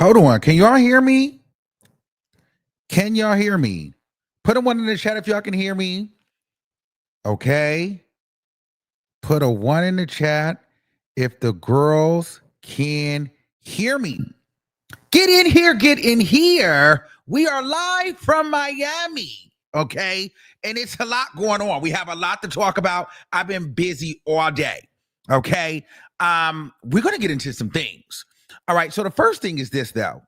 Hold on. Can y'all hear me? Can y'all hear me? Put a one in the chat if y'all can hear me. Okay. Put a one in the chat if the girls can hear me. Get in here. Get in here. We are live from Miami. Okay. And it's a lot going on. We have a lot to talk about. I've been busy all day. Okay. We're going to get into some things. All right. So the first thing is this, though.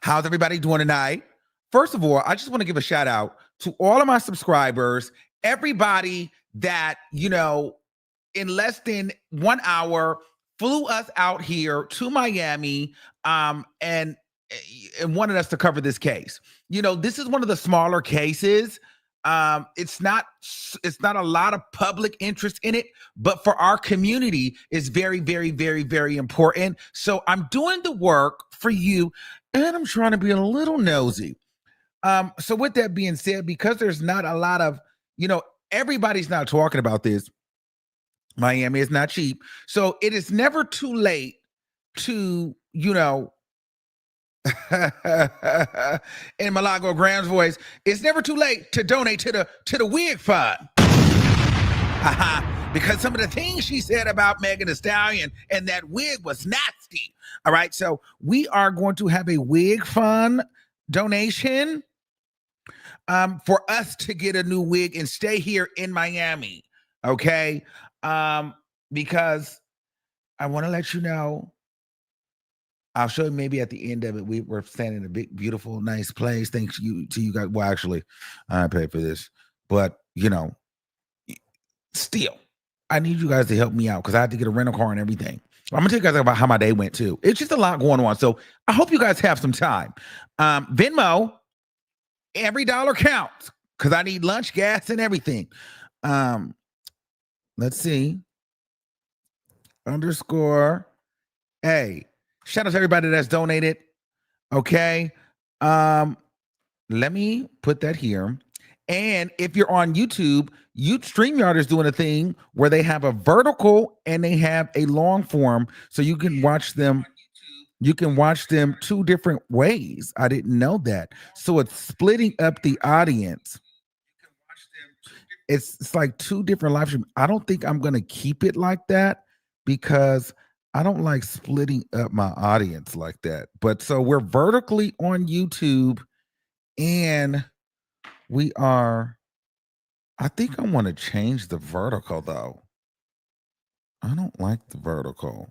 How's everybody doing tonight? First of all, I just want to give a shout out to all of my subscribers, everybody that, in less than 1 hour flew us out here to Miami and wanted us to cover this case. This is one of the smaller cases. It's not a lot of public interest in it, but for our community, it's very, very, very, very important. So I'm doing the work for you, and I'm trying to be a little nosy. So with that being said, because there's not a lot of, everybody's not talking about this. Miami is not cheap. So it is never too late to, in Milagro Graham's voice, it's never too late to donate to the wig fund. Because some of the things she said about Megan Thee Stallion and that wig was nasty. All right. So we are going to have a wig fund donation for us to get a new wig and stay here in Miami. Okay. Because I want to let you know, I'll show you maybe at the end of it. We're standing in a big, beautiful, nice place. Thanks to you guys. Well, actually, I paid for this, but still, I need you guys to help me out because I had to get a rental car and everything. I'm gonna tell you guys about how my day went too. It's just a lot going on. So I hope you guys have some time. Venmo, every dollar counts because I need lunch, gas, and everything. Let's see. Underscore A. Shout out to everybody that's donated. Okay. Let me put that here. And if you're on YouTube, StreamYard is doing a thing where they have a vertical and they have a long form. So you can watch them. You can watch them two different ways. I didn't know that. So it's splitting up the audience. It's like two different live streams. I don't think I'm going to keep it like that because I don't like splitting up my audience like that. But so we're vertically on YouTube and we are, I think I want to change the vertical though. I don't like the vertical.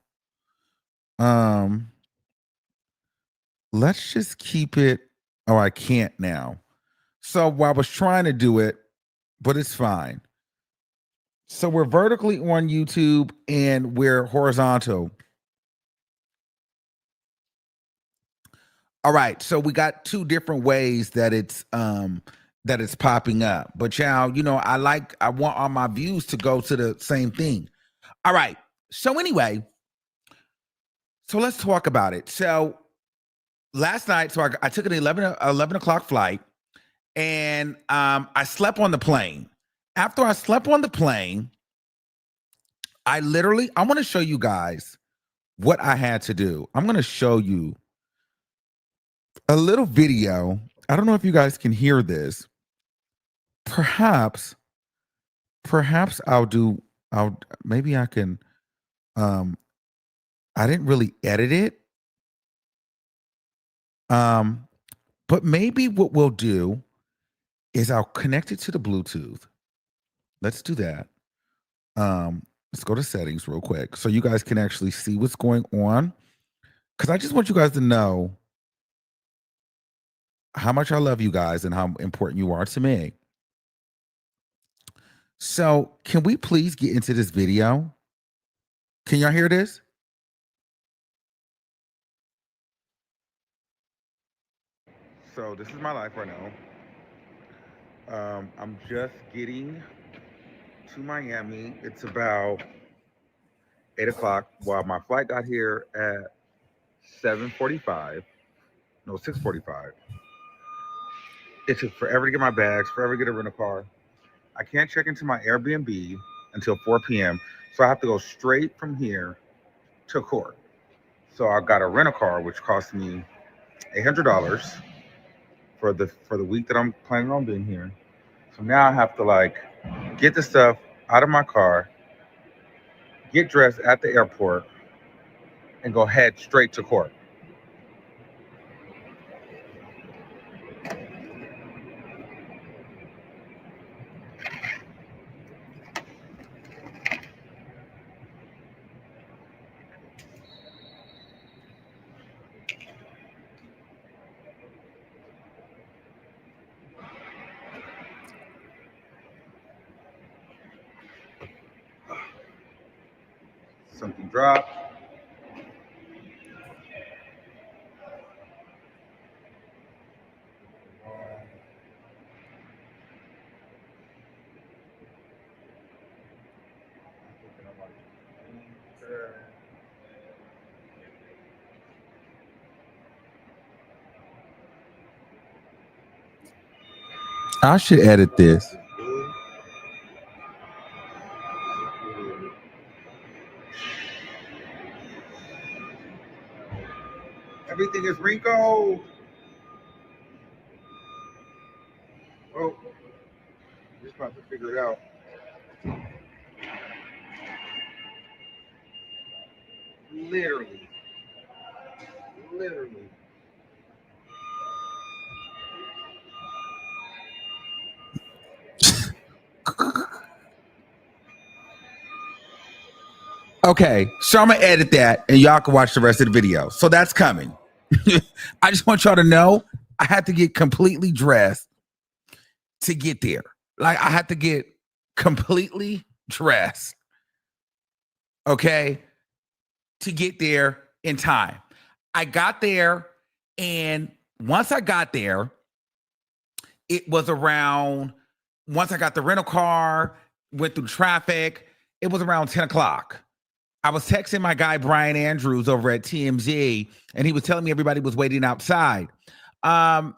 Let's just keep it. Oh, I can't now. So I was trying to do it, but it's fine. So we're vertically on YouTube and we're horizontal. All right, so we got two different ways that it's popping up. But y'all, I want all my views to go to the same thing. All right. So anyway, so let's talk about it. So last night, so I took an 11 o'clock flight and I slept on the plane. After I slept on the plane, I want to show you guys what I had to do. I'm going to show you a little video. I don't know if you guys can hear this. Perhaps maybe I can, I didn't really edit it. But maybe what we'll do is I'll connect it to the Bluetooth. Let's do that. Let's go to settings real quick so you guys can actually see what's going on. Because I just want you guys to know how much I love you guys and how important you are to me. So can we please get into this video? Can y'all hear this? So this is my life right now. I'm just getting to Miami. It's about 8 o'clock. Well, my flight got here at 7:45. No, 6:45. It took forever to get my bags, forever to get a rental car. I can't check into my Airbnb until 4 p.m. So I have to go straight from here to court. So I got a rental car, which cost me $800 for the week that I'm planning on being here. So now I have to like get the stuff out of my car, get dressed at the airport, and go head straight to court. Something dropped. I should edit this. Everything is wrinkled. Oh, just about to figure it out. Literally. Okay, so I'm gonna edit that and y'all can watch the rest of the video. So that's coming. I just want y'all to know I had to get completely dressed to get there. Like I had to get completely dressed, okay, to get there in time. I got there, and once I got there, it was around, once I got the rental car, went through traffic, it was around 10 o'clock. I was texting my guy, Brian Andrews, over at TMZ, and he was telling me everybody was waiting outside. But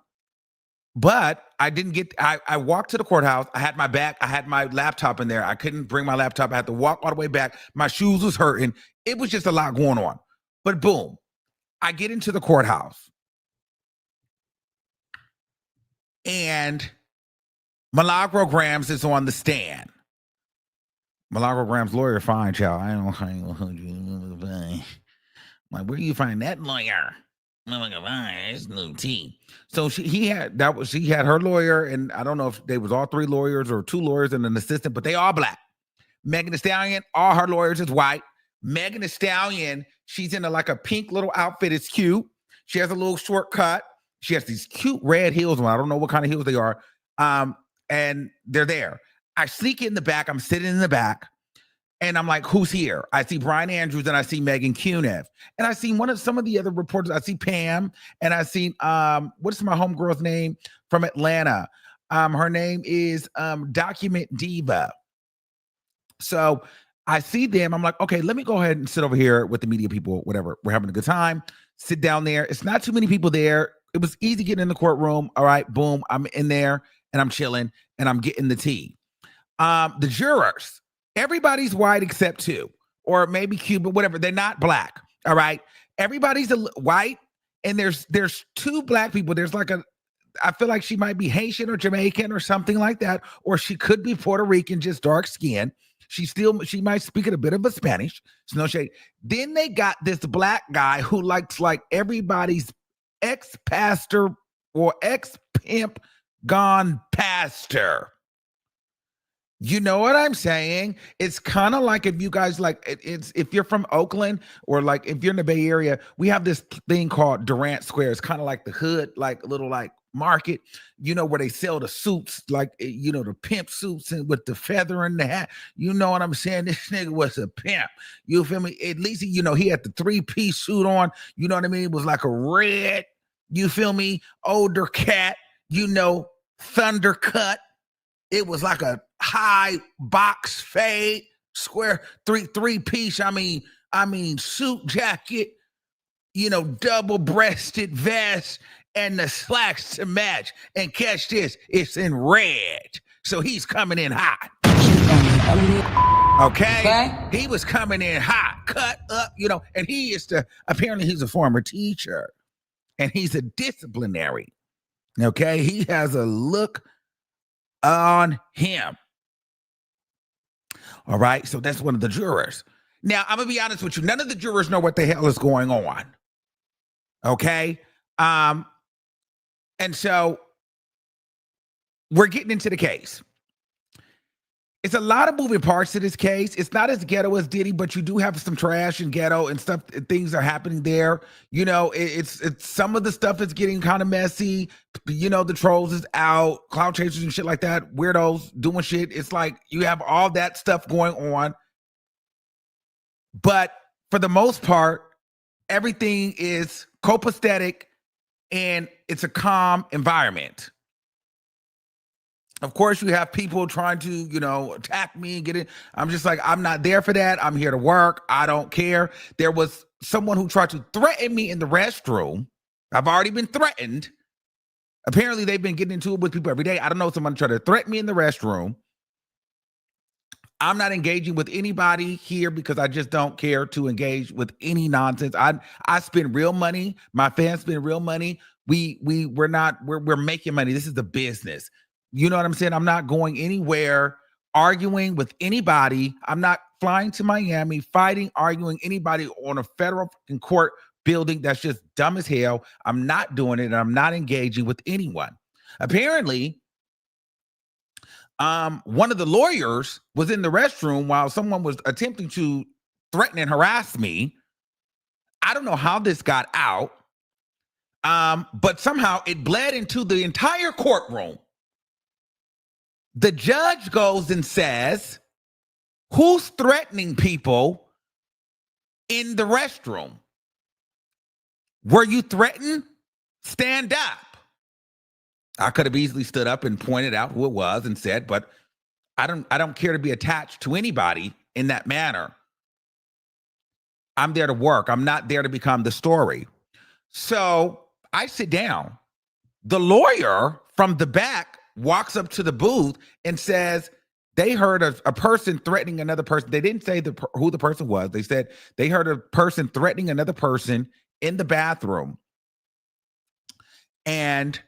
I didn't get, I walked to the courthouse. I had my laptop in there. I couldn't bring my laptop. I had to walk all the way back. My shoes was hurting. It was just a lot going on. But boom, I get into the courthouse. And Milagro Grams is on the stand. Milagro Grams' lawyer, fine, child. I don't know. Like, where do you find that lawyer? It's no T. So she had her lawyer, and I don't know if they was all three lawyers or two lawyers and an assistant, but they all black. Megan Thee Stallion, all her lawyers is white. Megan Thee Stallion, she's in like a pink little outfit. It's cute. She has a little short cut. She has these cute red heels on. I don't know what kind of heels they are. And they're there. I sneak in the back. I'm sitting in the back. And I'm like, who's here? I see Brian Andrews and I see Megan Cunev. And I see some of the other reporters. I see Pam and I see, what's my homegirl's name from Atlanta? Her name is Document Diva. So I see them. I'm like, okay, let me go ahead and sit over here with the media people, whatever. We're having a good time. Sit down there. It's not too many people there. It was easy getting in the courtroom. All right, boom. I'm in there and I'm chilling and I'm getting the tea. The jurors, everybody's white except two, or maybe Cuban, whatever. They're not black. All right. Everybody's white, and there's two black people. There's like I feel like she might be Haitian or Jamaican or something like that, or she could be Puerto Rican, just dark skin. She might speak a bit of a Spanish. It's no shade. Then they got this black guy who likes like everybody's ex-pastor or ex-pimp gone pastor. You know what I'm saying? It's kind of like if you guys like it's if you're from Oakland or like if you're in the Bay Area, we have this thing called Durant Square. It's kind of like the hood, like a little like market, you know, where they sell the suits, like you know, the pimp suits and with the feather in the hat. You know what I'm saying? This nigga was a pimp. You feel me? At least you know he had the 3-piece suit on. You know what I mean? It was like a red, you feel me? Older cat, you know, thunder cut. It was like a high box fade, square three-piece. I mean, suit jacket, you know, double-breasted vest, and the slacks to match. And catch this, it's in red. So he's coming in hot. Okay? He was coming in hot, cut up, and apparently he's a former teacher and he's a disciplinary. Okay? He has a look on him. All right? So that's one of the jurors. Now, I'm going to be honest with you. None of the jurors know what the hell is going on. Okay? And so we're getting into the case. It's a lot of moving parts to this case. It's not as ghetto as Diddy, but you do have some trash and ghetto and stuff. Things are happening there. It's some of the stuff is getting kind of messy. The trolls is out, cloud chasers and shit like that. Weirdos doing shit. It's like you have all that stuff going on. But for the most part, everything is copacetic and it's a calm environment. Of course, you have people trying to, attack me and get it. I'm just like, I'm not there for that. I'm here to work. I don't care. There was someone who tried to threaten me in the restroom. I've already been threatened. Apparently, they've been getting into it with people every day. I don't know. Someone tried to threaten me in the restroom. I'm not engaging with anybody here because I just don't care to engage with any nonsense. I spend real money. My fans spend real money. We're making money. This is a business. You know what I'm saying? I'm not going anywhere arguing with anybody. I'm not flying to Miami, fighting, arguing anybody on a federal court building. That's just dumb as hell. I'm not doing it, and I'm not engaging with anyone. Apparently, one of the lawyers was in the restroom while someone was attempting to threaten and harass me. I don't know how this got out, but somehow it bled into the entire courtroom. The judge goes and says, who's threatening people in the restroom? Were you threatened? Stand up. I could have easily stood up and pointed out who it was and said, but I don't care to be attached to anybody in that manner. I'm there to work. I'm not there to become the story. So I sit down. The lawyer from the back walks up to the booth and says they heard a person threatening another person. They didn't say who the person was. They said they heard a person threatening another person in the bathroom. And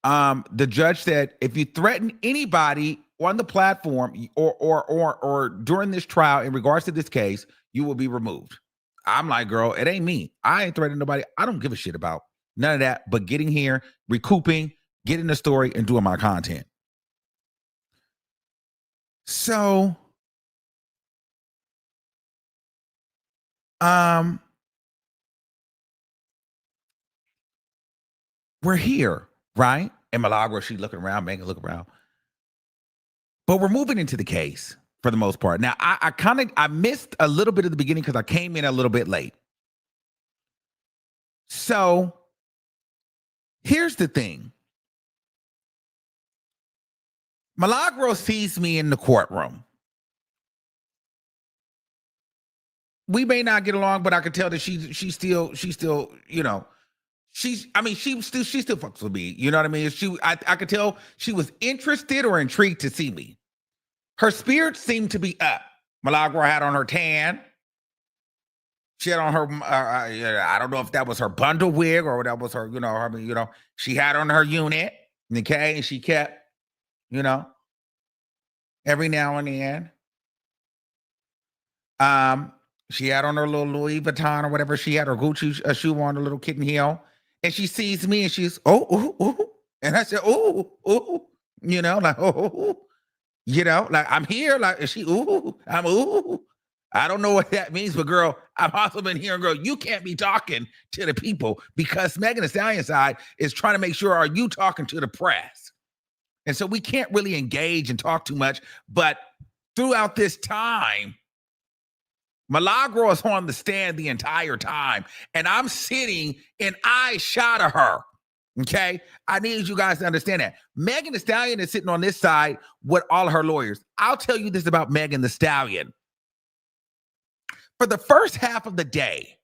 the judge said, if you threaten anybody on the platform or during this trial in regards to this case, you will be removed. I'm like, girl, it ain't me. I ain't threatening nobody. I don't give a shit about none of that, but getting here, recouping, getting the story, and doing my content. So, we're here, right? And Milagro, she's looking around, Megan looking around. But we're moving into the case for the most part. Now, I missed a little bit of the beginning because I came in a little bit late. So, here's the thing. Milagro sees me in the courtroom. We may not get along, but I could tell that she still, she still fucks with me. You know what I mean? I could tell she was interested or intrigued to see me. Her spirit seemed to be up. Milagro had on her tan. She had on her, I don't know if that was her bundle wig or that was her, she had on her unit, okay? And she kept, every now and then. She had on her little Louis Vuitton or whatever. She had her Gucci shoe on, her little kitten heel. And she sees me and she's, oh, ooh, ooh. And I said, ooh, ooh, like, oh, like I'm here. Like, is she, ooh, I'm, ooh. I don't know what that means, but girl, I've also been hearing, girl, you can't be talking to the people because Megan Thee Stallion side is trying to make sure, are you talking to the press? And so we can't really engage and talk too much. But throughout this time, Milagro is on the stand the entire time, and I'm sitting in eye shot of her. Okay, I need you guys to understand that. Megan Thee Stallion is sitting on this side with all of her lawyers. I'll tell you this about Megan Thee Stallion. For the first half of the day,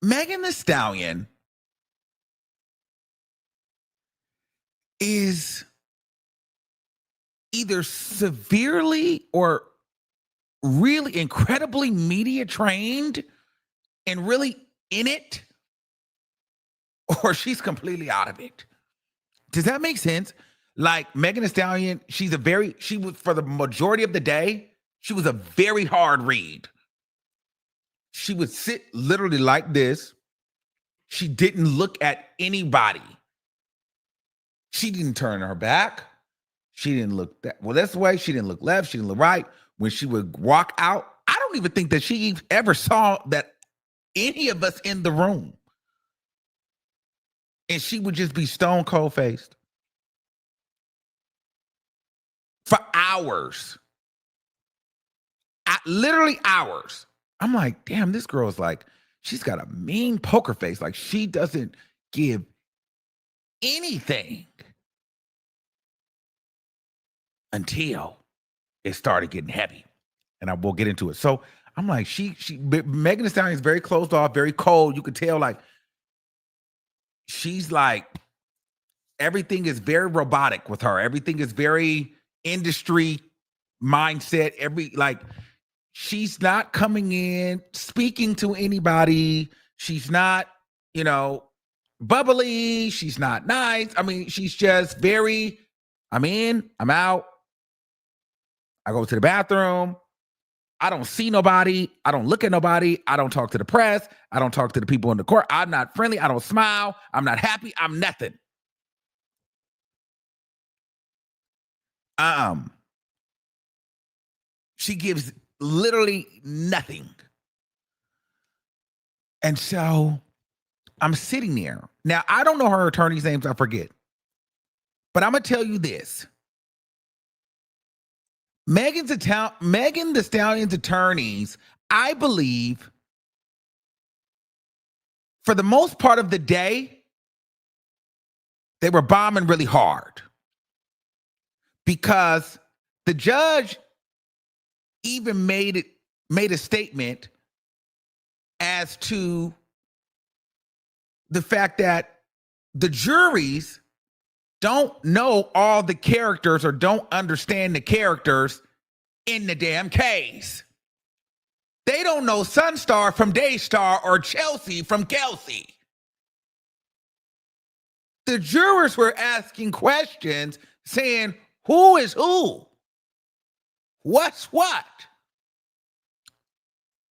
Megan Thee Stallion is either severely or really incredibly media trained and really in it, or she's completely out of it. Does that make sense? Like Megan Thee Stallion, she was, for the majority of the day, she was a very hard read. She would sit literally like this. She didn't look at anybody. She didn't turn her back. She didn't look this way. She didn't look left. She didn't look right. When she would walk out, I don't even think that she ever saw that any of us in the room. And she would just be stone cold faced for hours. Literally hours. I'm like, damn, this girl's like, she's got a mean poker face. Like, she doesn't give anything until it started getting heavy. And I will get into it. So I'm like, Megan Thee Stallion is very closed off, very cold. You could tell, like, she's like, everything is very robotic with her. Everything is very industry mindset. She's not coming in, speaking to anybody. She's not, bubbly. She's not nice. I mean, she's just very, I'm in, I'm out. I go to the bathroom. I don't see nobody. I don't look at nobody. I don't talk to the press. I don't talk to the people in the court. I'm not friendly. I don't smile. I'm not happy. I'm nothing. She gives literally nothing. And so I'm sitting there. Now, I don't know her attorney's names. I forget. But I'm going to tell you this. Megan Thee Stallion's attorneys, I believe, for the most part of the day, they were bombing really hard. Because the judge even made a statement as to the fact that the juries don't know all the characters or don't understand the characters in the damn case. They don't know Sunstar from Daystar or Chelsea from Kelsey. The jurors were asking questions saying, who is who? What's what?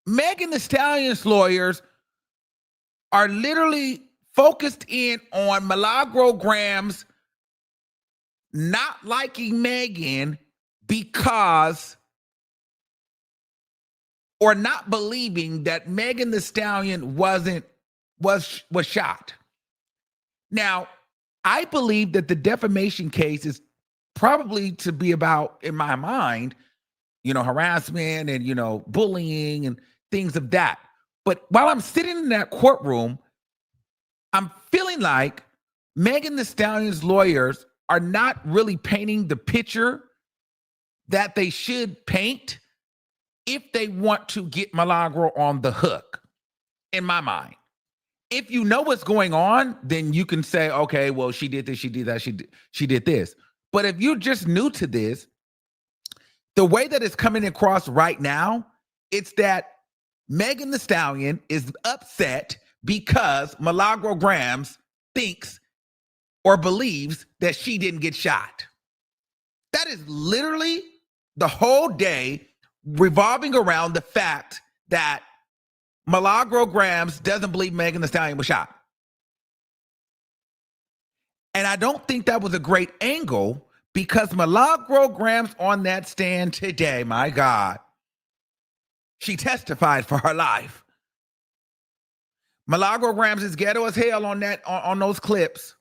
Megan Thee Stallion's lawyers are literally focused in on Milagro Graham's not liking Megan because, or not believing that Megan Thee Stallion was shot. Now, I believe that the defamation case is probably to be about, in my mind, harassment and, bullying and things of that. But while I'm sitting in that courtroom, I'm feeling like Megan Thee Stallion's lawyers are not really painting the picture that they should paint if they want to get Milagro on the hook, in my mind. If you know what's going on, then you can say, okay, well, she did this, she did that, she did this. But if you're just new to this, the way that it's coming across right now, it's that Megan Thee Stallion is upset because Milagro Grams thinks or believes that she didn't get shot. That is literally the whole day revolving around the fact that Milagro Grams doesn't believe Megan Thee Stallion was shot. And I don't think that was a great angle because Milagro Grams on that stand today, my God, she testified for her life. Milagro Grams is ghetto as hell on those clips.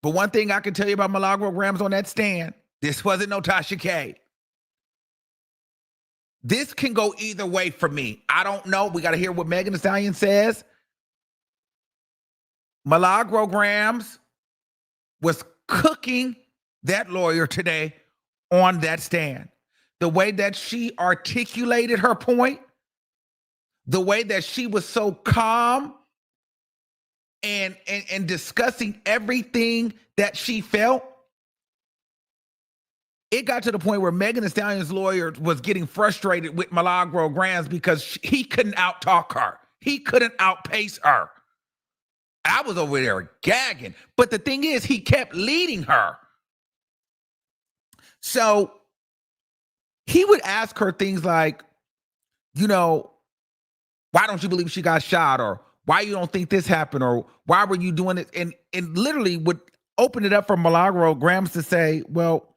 But one thing I can tell you about Milagro Grams on that stand, this wasn't no Tasha K. This can go either way for me. I don't know. We got to hear what Megan Thee Stallion says. Milagro Grams was cooking that lawyer today on that stand. The way that she articulated her point, the way that she was so calm and discussing everything that she felt, it got to the point where Megan Thee Stallion's lawyer was getting frustrated with Milagro Grams because he couldn't out-talk her. He couldn't outpace her. I was over there gagging. But the thing is, he kept leading her. So he would ask her things like, you know, why don't you believe she got shot? Or why you don't think this happened? Or why were you doing it? And literally would open it up for Milagro Grams to say, well,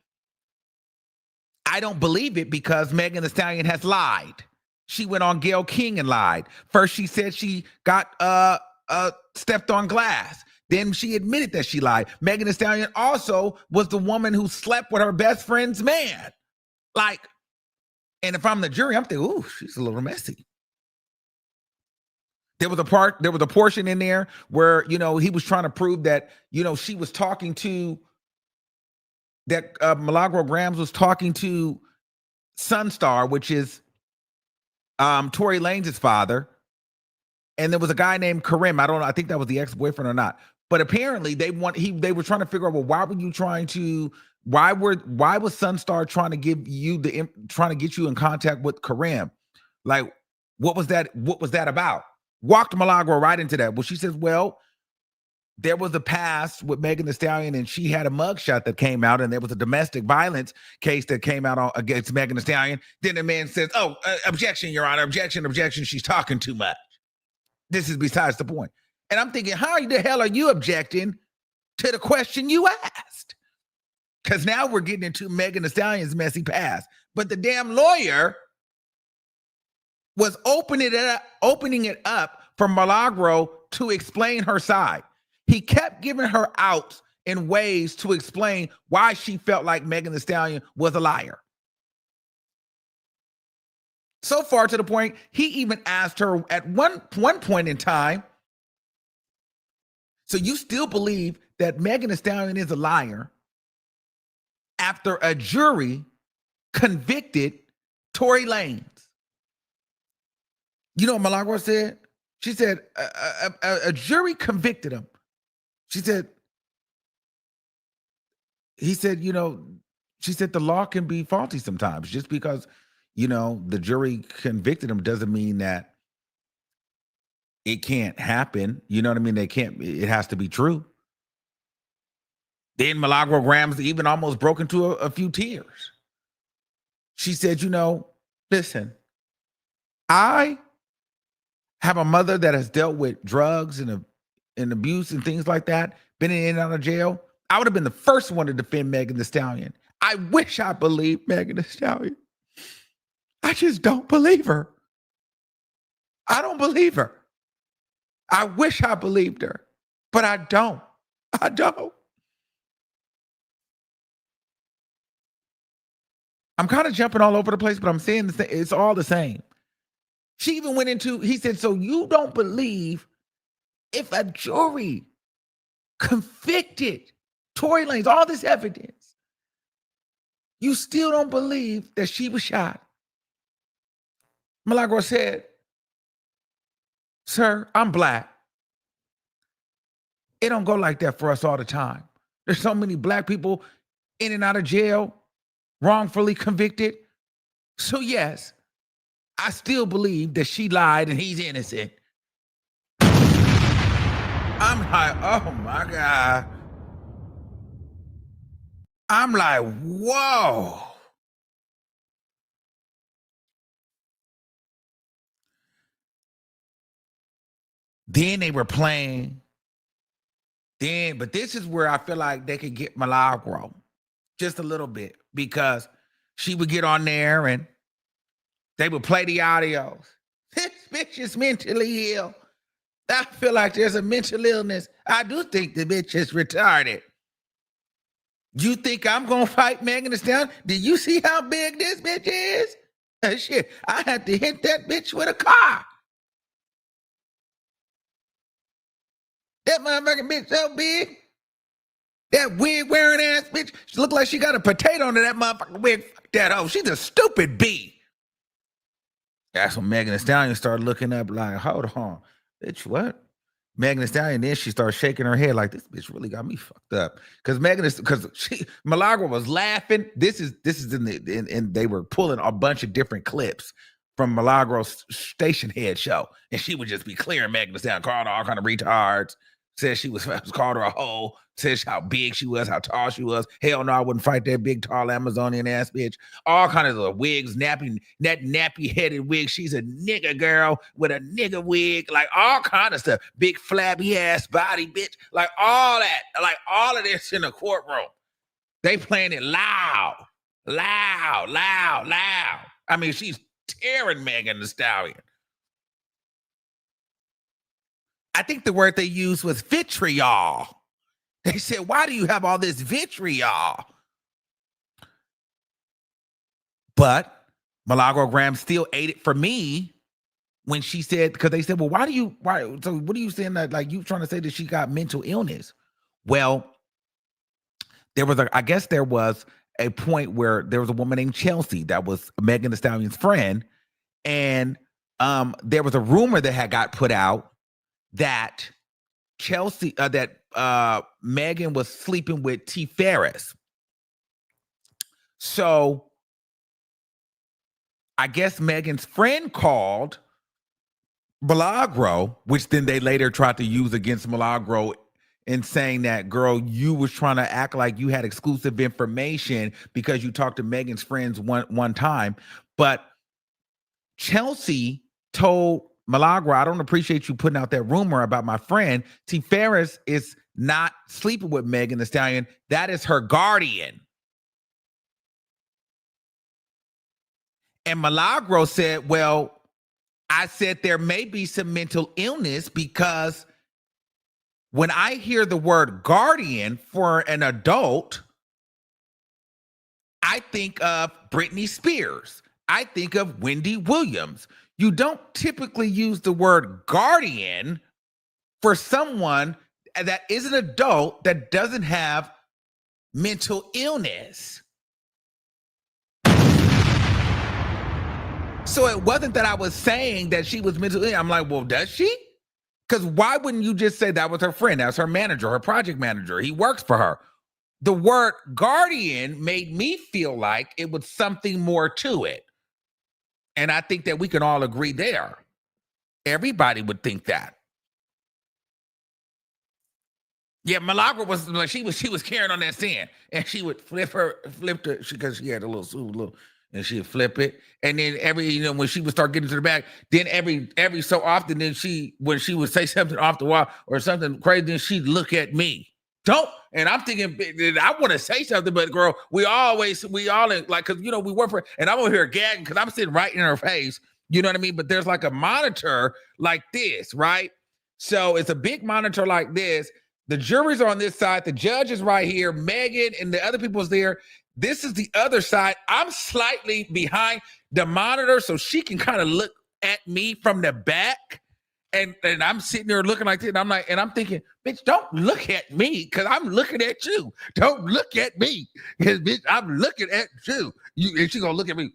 I don't believe it because Megan Thee Stallion has lied. She went on Gayle King and lied. First, she said she got stepped on glass. Then she admitted that she lied. Megan Thee Stallion also was the woman who slept with her best friend's man. Like, and if I'm the jury, I'm thinking, ooh, she's a little messy. There was a portion in there where, you know, he was trying to prove that, you know, she was talking to, that Milagro Grams was talking to Sunstar, which is Tory Lanez's father. And there was a guy named Karim. I don't know. I think that was the ex-boyfriend or not. But apparently they were trying to figure out, well, why was Sunstar trying to get you in contact with Karim? Like, what was that about? Walked Milagro right into that. Well, she says, well, there was a past with Megan Thee Stallion, and she had a mugshot that came out, and there was a domestic violence case that came out against Megan Thee Stallion. Then the man says, oh, objection, Your Honor, objection, she's talking too much. This is besides the point. And I'm thinking, how the hell are you objecting to the question you asked? Because now we're getting into Megan Thee Stallion's messy past. But the damn lawyer was opening it up for Milagro to explain her side. He kept giving her outs in ways to explain why she felt like Megan Thee Stallion was a liar. So far to the point, he even asked her at one point in time, so you still believe that Megan Thee Stallion is a liar after a jury convicted Tory Lanez? You know what Milagro said? She said a jury convicted him. She said, he said, you know, she said the law can be faulty sometimes. Just because, you know, the jury convicted him doesn't mean that it can't happen. You know what I mean? It has to be true. Then Milagro Grams even almost broke into a few tears. She said, you know, listen, I have a mother that has dealt with drugs and abuse and things like that, been in and out of jail. I would have been the first one to defend Megan Thee Stallion. I wish I believed Megan Thee Stallion. I just don't believe her. I don't believe her. I wish I believed her, but I don't. I don't. I'm kind of jumping all over the place, but I'm saying it's all the same. She even went into, he said, so you don't believe if a jury convicted Tory Lanez, all this evidence, you still don't believe that she was shot? Milagro said, sir, I'm Black. It don't go like that for us all the time. There's so many Black people in and out of jail, wrongfully convicted. So yes, I still believe that she lied and he's innocent. I'm like, oh my God. I'm like, whoa. Then they were playing. But this is where I feel like they could get Milagro just a little bit, because she would get on there and they would play the audios. This bitch is mentally ill. I feel like there's a mental illness. I do think the bitch is retarded. You think I'm going to fight Megan Thee Stallion? Do you see how big this bitch is? Shit, I had to hit that bitch with a car. That motherfucking bitch so big. That wig wearing ass bitch. She look like she got a potato under that motherfucking wig. Fuck that hoe. She's a stupid bee. That's when Megan Thee Stallion started looking up like, hold on. Bitch, what? Megan Thee Stallion, then she starts shaking her head like, this bitch really got me fucked up. Because Milagro was laughing. This is and they were pulling a bunch of different clips from Milagro's station head show. And she would just be clearing Megan Thee Stallion, calling her all kind of retards, said she was called her a hoe, said how big she was, how tall she was. Hell no, I wouldn't fight that big, tall Amazonian ass bitch. All kind of the wigs, nappy headed wig. She's a nigga girl with a nigga wig, like all kind of stuff. Big flabby ass body, bitch. Like all that, like all of this in the courtroom. They playing it loud. I mean, she's tearing Megan Thee Stallion. I think the word they used was vitriol. They said, why do you have all this vitriol? But Milagro Graham still ate it for me when she said, because they said, well, so what are you saying that, like, you trying to say that she got mental illness? Well, I guess there was a point where there was a woman named Chelsea that was Megan Thee Stallion's friend. And there was a rumor that had got put out that Megan was sleeping with T. Ferris. So I guess Megan's friend called Milagro, which then they later tried to use against Milagro in saying that, girl, you was trying to act like you had exclusive information because you talked to Megan's friends one time. But Chelsea told Milagro, I don't appreciate you putting out that rumor about my friend. T. Ferris is not sleeping with Megan Thee Stallion. That is her guardian. And Milagro said, well, I said there may be some mental illness because when I hear the word guardian for an adult, I think of Britney Spears. I think of Wendy Williams. You don't typically use the word guardian for someone that is an adult that doesn't have mental illness. So it wasn't that I was saying that she was mentally ill. I'm like, well, does she? Because why wouldn't you just say that was her friend? That's her manager, her project manager. He works for her. The word guardian made me feel like it was something more to it. And I think that we can all agree there. Everybody would think that. Yeah, Milagro was like she was carrying on that sand, and she would flip because she had a little, and she'd flip it, and then when she would start getting to the back, then every so often, then when she would say something off the wall or something crazy, then she'd look at me. And I'm thinking, I want to say something, but girl, we all like, because we work for, and I'm over here gagging because I'm sitting right in her face. You know what I mean? But there's like a monitor like this, right? So it's a big monitor like this. The jury's on this side. The judge is right here. Megan and the other people's there. This is the other side. I'm slightly behind the monitor so she can kind of look at me from the back. And I'm sitting there looking like this. And I'm thinking, bitch, don't look at me because I'm looking at you. Don't look at me because, bitch, I'm looking at you. And she's going to look at me.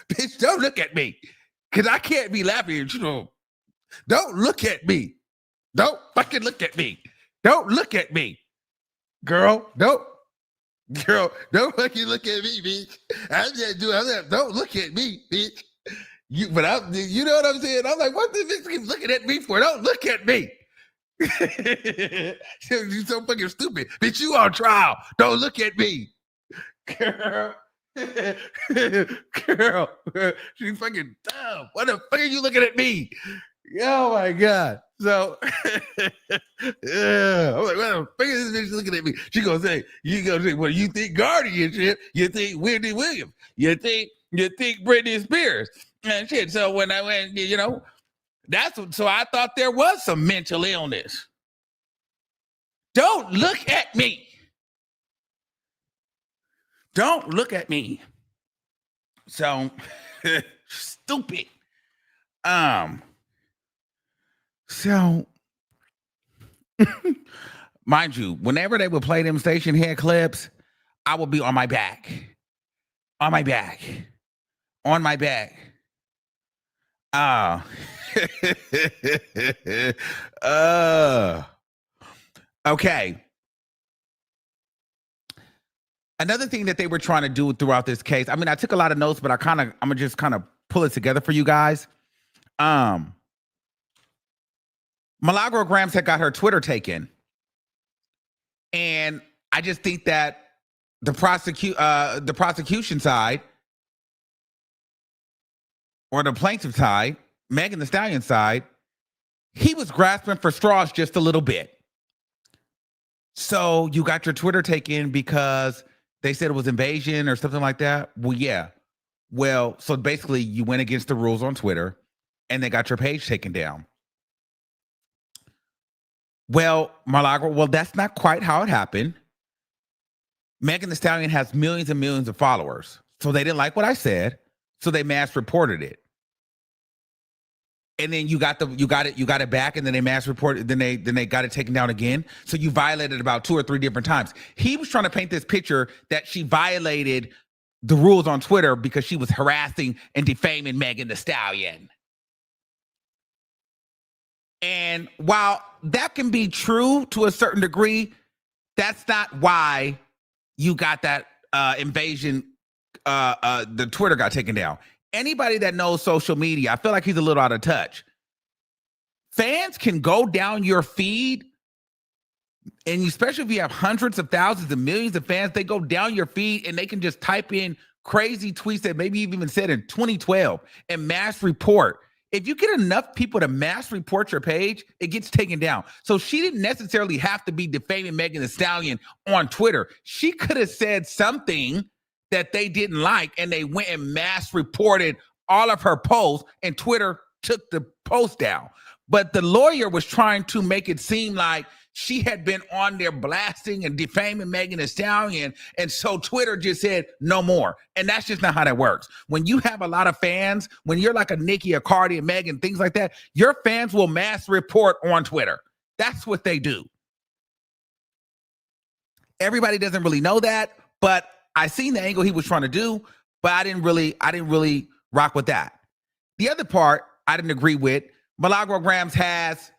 Bitch, don't look at me because I can't be laughing. Don't look at me. Don't fucking look at me. Don't look at me. Girl, don't fucking look at me, bitch. Don't look at me, bitch. You know what I'm saying? I'm like, what this bitch keep looking at me for? Don't look at me. You're so fucking stupid. Bitch, you on trial. Don't look at me. Girl. Girl. She's fucking dumb. What the fuck are you looking at me? Oh my God. So yeah, I'm like, what the fuck is this bitch looking at me? She gonna say, well, you think guardianship, you think Wendy Williams, you think Britney Spears and shit. So when I went, so I thought there was some mental illness. Don't look at me. Don't look at me. So stupid. So, mind you, whenever they would play them station head clips, I would be on my back. On my back. Okay. Another thing that they were trying to do throughout this case, I mean, I took a lot of notes, but I'm gonna just kind of pull it together for you guys. Milagro Grams had got her Twitter taken. And I just think that the prosecution side or the plaintiff side, Megan Thee Stallion side, he was grasping for straws just a little bit. So you got your Twitter taken because they said it was invasion or something like that. Well, yeah. Well, so basically you went against the rules on Twitter and they got your page taken down. Well, Milagro, well, that's not quite how it happened. Megan Thee Stallion has millions and millions of followers. So they didn't like what I said. So they mass reported it. And then you got it back, and then they mass reported, then they got it taken down again. So you violated about 2 or 3 different times. He was trying to paint this picture that she violated the rules on Twitter because she was harassing and defaming Megan Thee Stallion. And while that can be true to a certain degree, that's not why you got that invasion. The Twitter got taken down. Anybody that knows social media, I feel like he's a little out of touch. Fans can go down your feed, and especially if you have hundreds of thousands and millions of fans, they go down your feed and they can just type in crazy tweets that maybe you've even said in 2012 and mass report. If you get enough people to mass report your page, it gets taken down. So she didn't necessarily have to be defaming Megan Thee Stallion on Twitter. She could have said something that they didn't like, and they went and mass reported all of her posts, and Twitter took the post down. But the lawyer was trying to make it seem like she had been on there blasting and defaming Megan Thee Stallion, and so Twitter just said no more. And that's just not how that works. When you have a lot of fans, when you're like a Nicki, a Cardi, a Megan, things like that, your fans will mass report on Twitter. That's what they do. Everybody doesn't really know that, but I seen the angle he was trying to do, but I didn't really rock with that. The other part I didn't agree with. Milagro Grams has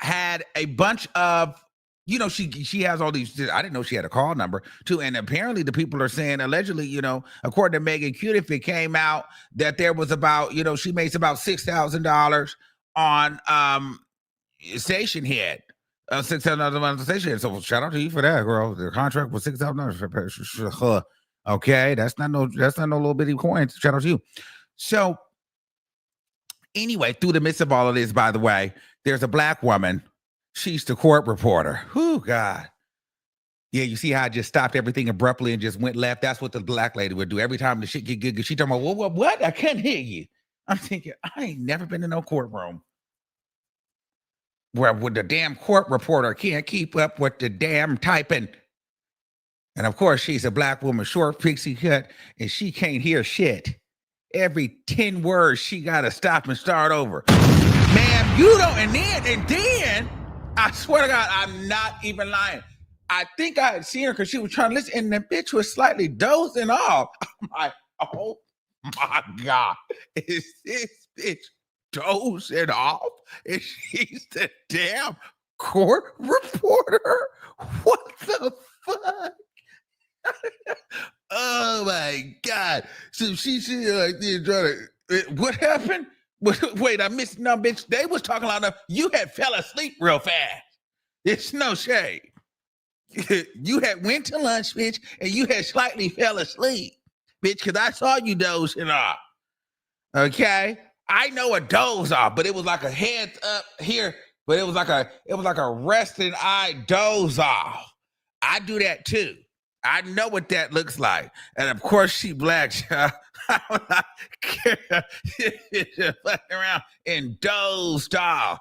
had a bunch of, she has all these. I didn't know she had a call number too, and apparently the people are saying allegedly, according to Megan Cutif, it came out that there was about, she makes about $6,000 on station head. $6,000 So shout out to you for that, girl. The contract was $6,000. Okay, that's not no little bitty coin. Shout out to you. So anyway, through the midst of all of this, by the way, there's a black woman. She's the court reporter. Oh God. Yeah, you see how I just stopped everything abruptly and just went left? That's what the black lady would do. Every time the shit get good, she talking about, what? I can't hear you. I'm thinking, I ain't never been in no courtroom where the damn court reporter can't keep up with the damn typing. And of course, she's a black woman, short, pixie cut, and she can't hear shit. Every 10 words, she got to stop and start over. Ma'am, you don't, and then, I swear to God, I'm not even lying. I think I had seen her because she was trying to listen, and the bitch was slightly dozing off. I'm like, oh my God, is this bitch dozing off? And she's the damn court reporter? What the fuck? Oh my God. So she like trying to, what happened? Wait, I missed. No, bitch, they was talking loud enough. You had fell asleep real fast. It's no shade. You had went to lunch, bitch, and you had slightly fell asleep, bitch, because I saw you dozing off. Okay? I know a doze off, but it was like a heads up here, but it was like a resting eye doze off. I do that too. I know what that looks like. And of course she black, child. I'm not fucking around and dozed off.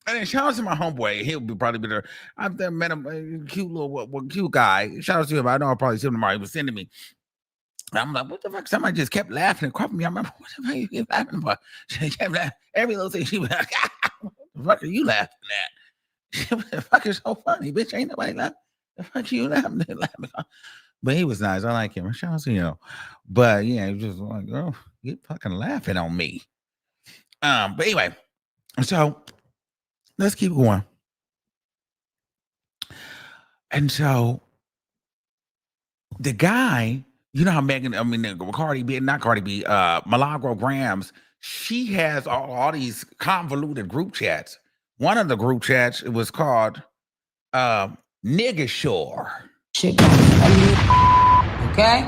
And then shout out to my homeboy. He'll probably be there. I've met him, cute little cute guy. Shout out to him. I know I'll probably see him tomorrow. He was sending me I'm like, what the fuck? Somebody just kept laughing and crumping me. I remember, what the fuck you keep laughing for? She kept laughing. Every little thing she was like, what the fuck are you laughing at? What the fuck is so funny? Bitch, ain't nobody laughing. The fuck you laughing at? But he was nice. I like him. Shout out to you. But yeah, he was just like, oh, you fucking laughing on me. But anyway, so let's keep going. And so the guy, you know how Cardi B, not Cardi B, Milagro Grams, she has all these convoluted group chats. One of the group chats, it was called Nigga Shore. Shit going on. Okay?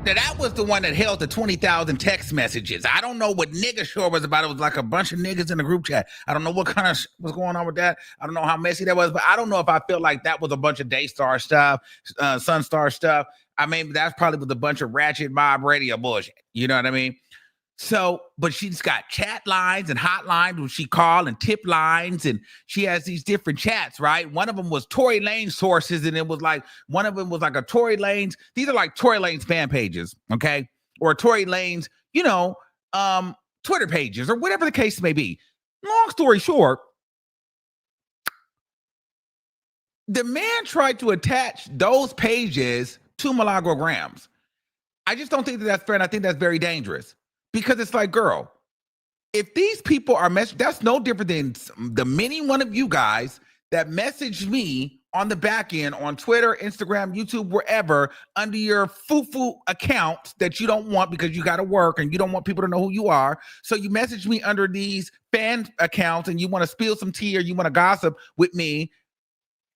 Now, that was the one that held the 20,000 text messages. I don't know what Nigga Shore was about. It was like a bunch of niggas in the group chat. I don't know what kind of was going on with that. I don't know how messy that was, but I don't know if I feel like that was a bunch of Daystar stuff, Sunstar stuff. I mean, that's probably with a bunch of ratchet mob radio bullshit. You know what I mean? So, but she's got chat lines and hotlines where she call and tip lines, and she has these different chats, right? One of them was Tory Lanez sources, and it was like, one of them was like a Tory Lanez. These are like Tory Lanez fan pages, okay? Or Tory Lanez, Twitter pages, or whatever the case may be. Long story short, the man tried to attach those pages to Milagro Grams. I just don't think that that's fair, and I think that's very dangerous. Because it's like, girl, if these people are that's no different than the many one of you guys that messaged me on the back end on Twitter, Instagram, YouTube, wherever, under your foo-foo account that you don't want because you got to work and you don't want people to know who you are. So you message me under these fan accounts and you want to spill some tea or you want to gossip with me.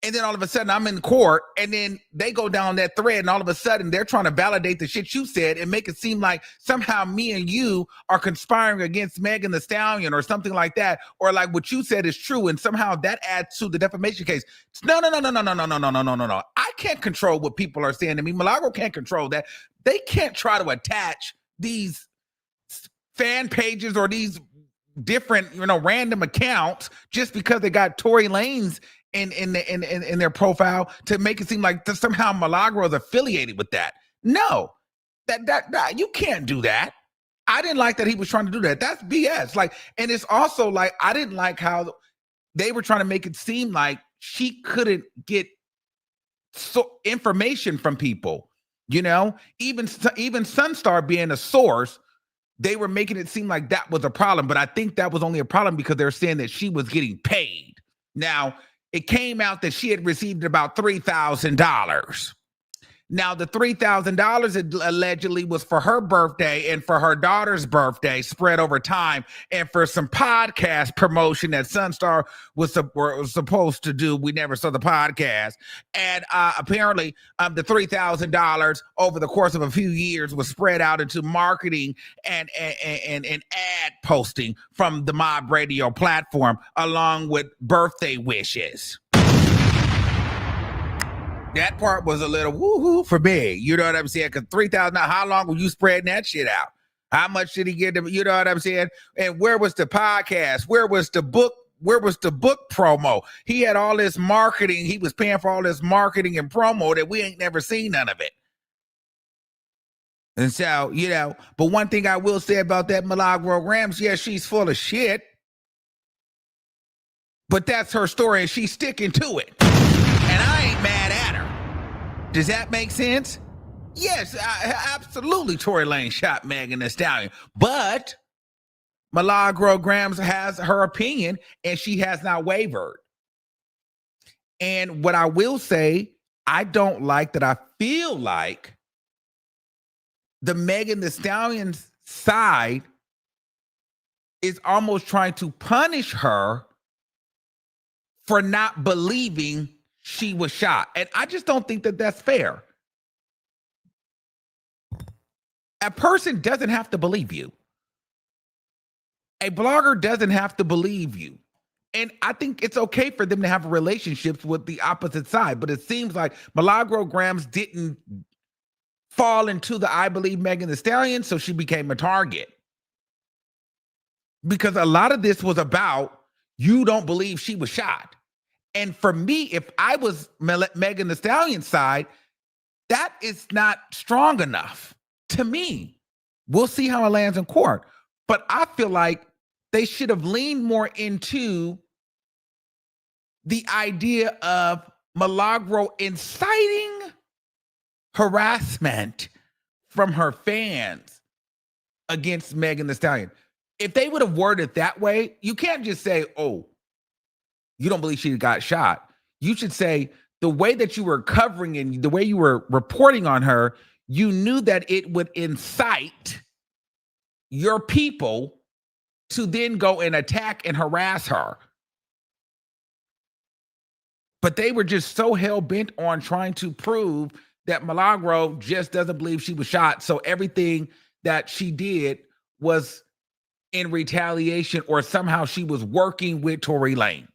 And then all of a sudden I'm in court and then they go down that thread and all of a sudden they're trying to validate the shit you said and make it seem like somehow me and you are conspiring against Megan Thee Stallion or something like that. Or like what you said is true and somehow that adds to the defamation case. No. I can't control what people are saying to me. Milagro can't control that. They can't try to attach these fan pages or these different, random accounts just because they got Tory Lanez in their profile to make it seem like somehow Milagro is affiliated with that. No, that you can't do that. I didn't like that he was trying to do that. That's BS. Like, and it's also like I didn't like how they were trying to make it seem like she couldn't get information from people. Even Sunstar being a source, they were making it seem like that was a problem. But I think that was only a problem because they're saying that she was getting paid. Now, it came out that she had received about $3,000. Now, the $3,000 allegedly was for her birthday and for her daughter's birthday spread over time and for some podcast promotion that Sunstar was supposed to do. We never saw the podcast. And apparently the $3,000 over the course of a few years was spread out into marketing and ad posting from the Mob Radio platform along with birthday wishes. That part was a little woohoo for me. You know what I'm saying? Because $3,000, how long were you spreading that shit out? How much did he get? You know what I'm saying? And where was the podcast? Where was the book? Where was the book promo? He had all this marketing. He was paying for all this marketing and promo that we ain't never seen none of it. And so, but one thing I will say about that Milagro Grams, yeah, she's full of shit. But that's her story and she's sticking to it. And I ain't mad at her. Does that make sense? Yes, absolutely. Tory Lanez shot Megan Thee Stallion. But Milagro Grams has her opinion and she has not wavered. And what I will say, I don't like that I feel like the Megan Thee Stallion side is almost trying to punish her for not believing she was shot. And I just don't think that that's fair. A person doesn't have to believe you. A blogger doesn't have to believe you. And I think it's okay for them to have relationships with the opposite side. But it seems like Milagro Grams didn't fall into the I believe Megan Thee Stallion, so she became a target. Because a lot of this was about you don't believe she was shot. And for me, if I was Megan Thee Stallion's side, that is not strong enough. To me, we'll see how it lands in court. But I feel like they should have leaned more into the idea of Milagro inciting harassment from her fans against Megan Thee Stallion. If they would have worded it that way, you can't just say, oh, you don't believe she got shot. You should say the way that you were covering and the way you were reporting on her, you knew that it would incite your people to then go and attack and harass her. But they were just so hell-bent on trying to prove that Milagro just doesn't believe she was shot. So everything that she did was in retaliation, or somehow she was working with Tory Lanez.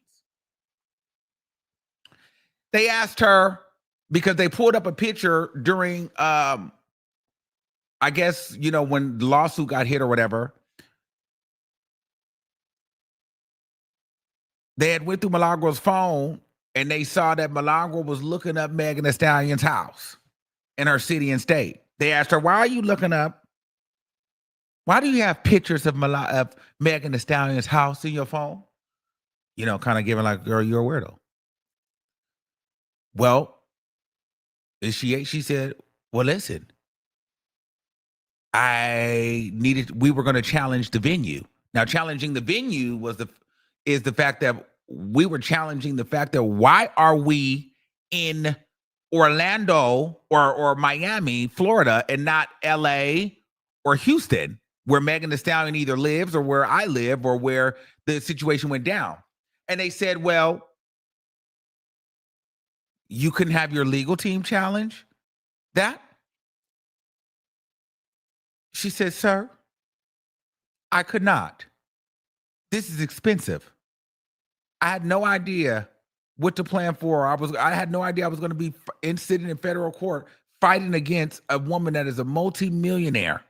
They asked her, because they pulled up a picture during, I guess, you know, when the lawsuit got hit or whatever. They had went through Milagro's phone and they saw that Milagro was looking up Megan Thee Stallion's house in her city and state. They asked her, why are you looking up? Why do you have pictures of Megan Thee Stallion's house in your phone? You know, kind of giving like, girl, you're a weirdo. Well, she said, well, listen, we were going to challenge the venue. Now, challenging the venue is the fact that we were challenging the fact that why are we in Orlando or Miami, Florida, and not LA or Houston, where Megan Thee Stallion either lives or where I live or where the situation went down? And they said, well, you couldn't have your legal team challenge that? She said, sir, I could not. This is expensive. I had no idea what to plan for. I had no idea I was going to be sitting in federal court fighting against a woman that is a multi-millionaire.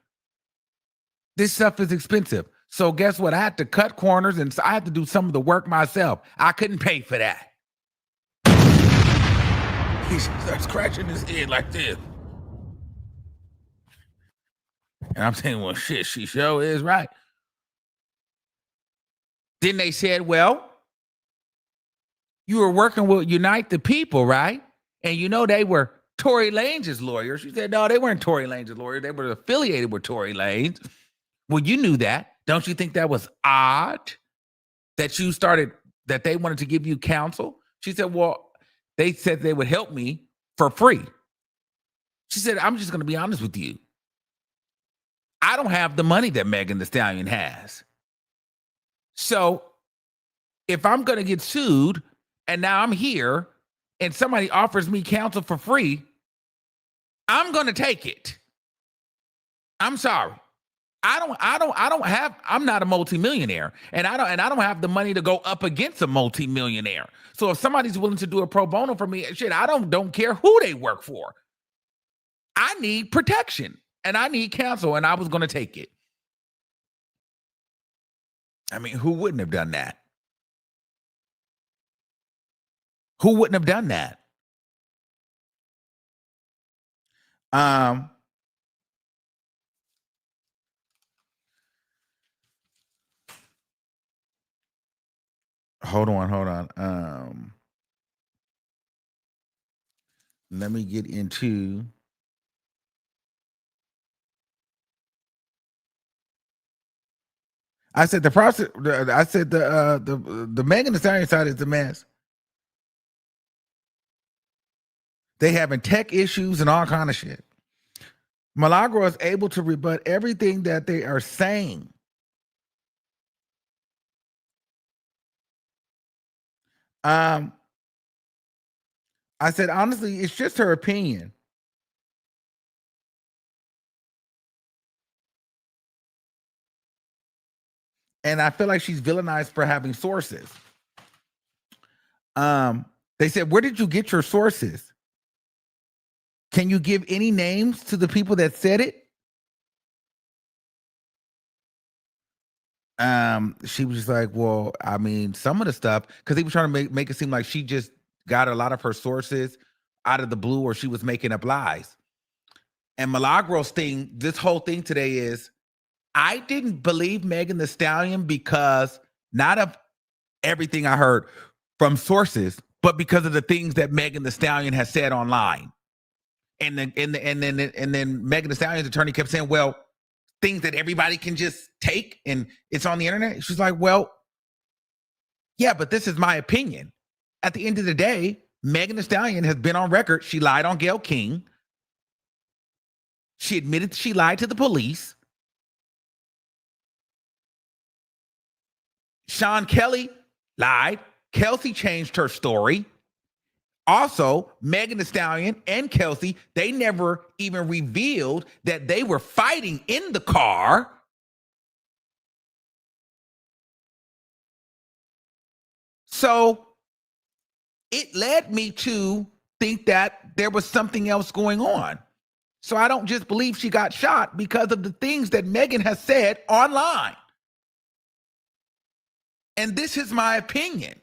This stuff is expensive. So guess what? I had to cut corners and I had to do some of the work myself. I couldn't pay for that. He starts scratching his head like this. And I'm saying, well, shit, she sure is right. Then they said, well, you were working with Unite the People, right? And you know they were Tory Lanez's lawyers. She said, no, they weren't Tory Lanez's lawyers. They were affiliated with Tory Lanez. Well, you knew that. Don't you think that was odd that they wanted to give you counsel? She said, well, they said they would help me for free. She said, I'm just going to be honest with you. I don't have the money that Megan Thee Stallion has. So if I'm going to get sued and now I'm here and somebody offers me counsel for free, I'm going to take it. I'm sorry. I'm not a multimillionaire, and I don't have the money to go up against a multimillionaire. So if somebody's willing to do a pro bono for me, shit, I don't care who they work for. I need protection and I need counsel, and I was going to take it. I mean, who wouldn't have done that? Who wouldn't have done that? Hold on. Let me get into. I said the process. I said the Megan Thee Stallion side is the mess. They having tech issues and all kind of shit. Milagro is able to rebut everything that they are saying. I said, honestly, it's just her opinion. And I feel like she's villainized for having sources. They said, where did you get your sources? Can you give any names to the people that said it? She was just like, well, I mean, some of the stuff, because he was trying to make it seem like she just got a lot of her sources out of the blue, or she was making up lies. And Milagro's thing, this whole thing today is, I didn't believe Megan Thee Stallion because not of everything I heard from sources, but because of the things that Megan Thee Stallion has said online. And then Megan Thee Stallion's attorney kept saying, well, things that everybody can just take and it's on the internet. She's like, well, yeah, but this is my opinion. At the end of the day, Megan Thee Stallion has been on record. She lied on Gayle King. She admitted she lied to the police. Sean Kelly lied. Kelsey changed her story. Also, Megan Thee Stallion and Kelsey, they never even revealed that they were fighting in the car. So it led me to think that there was something else going on. So I don't just believe she got shot because of the things that Megan has said online. And this is my opinion.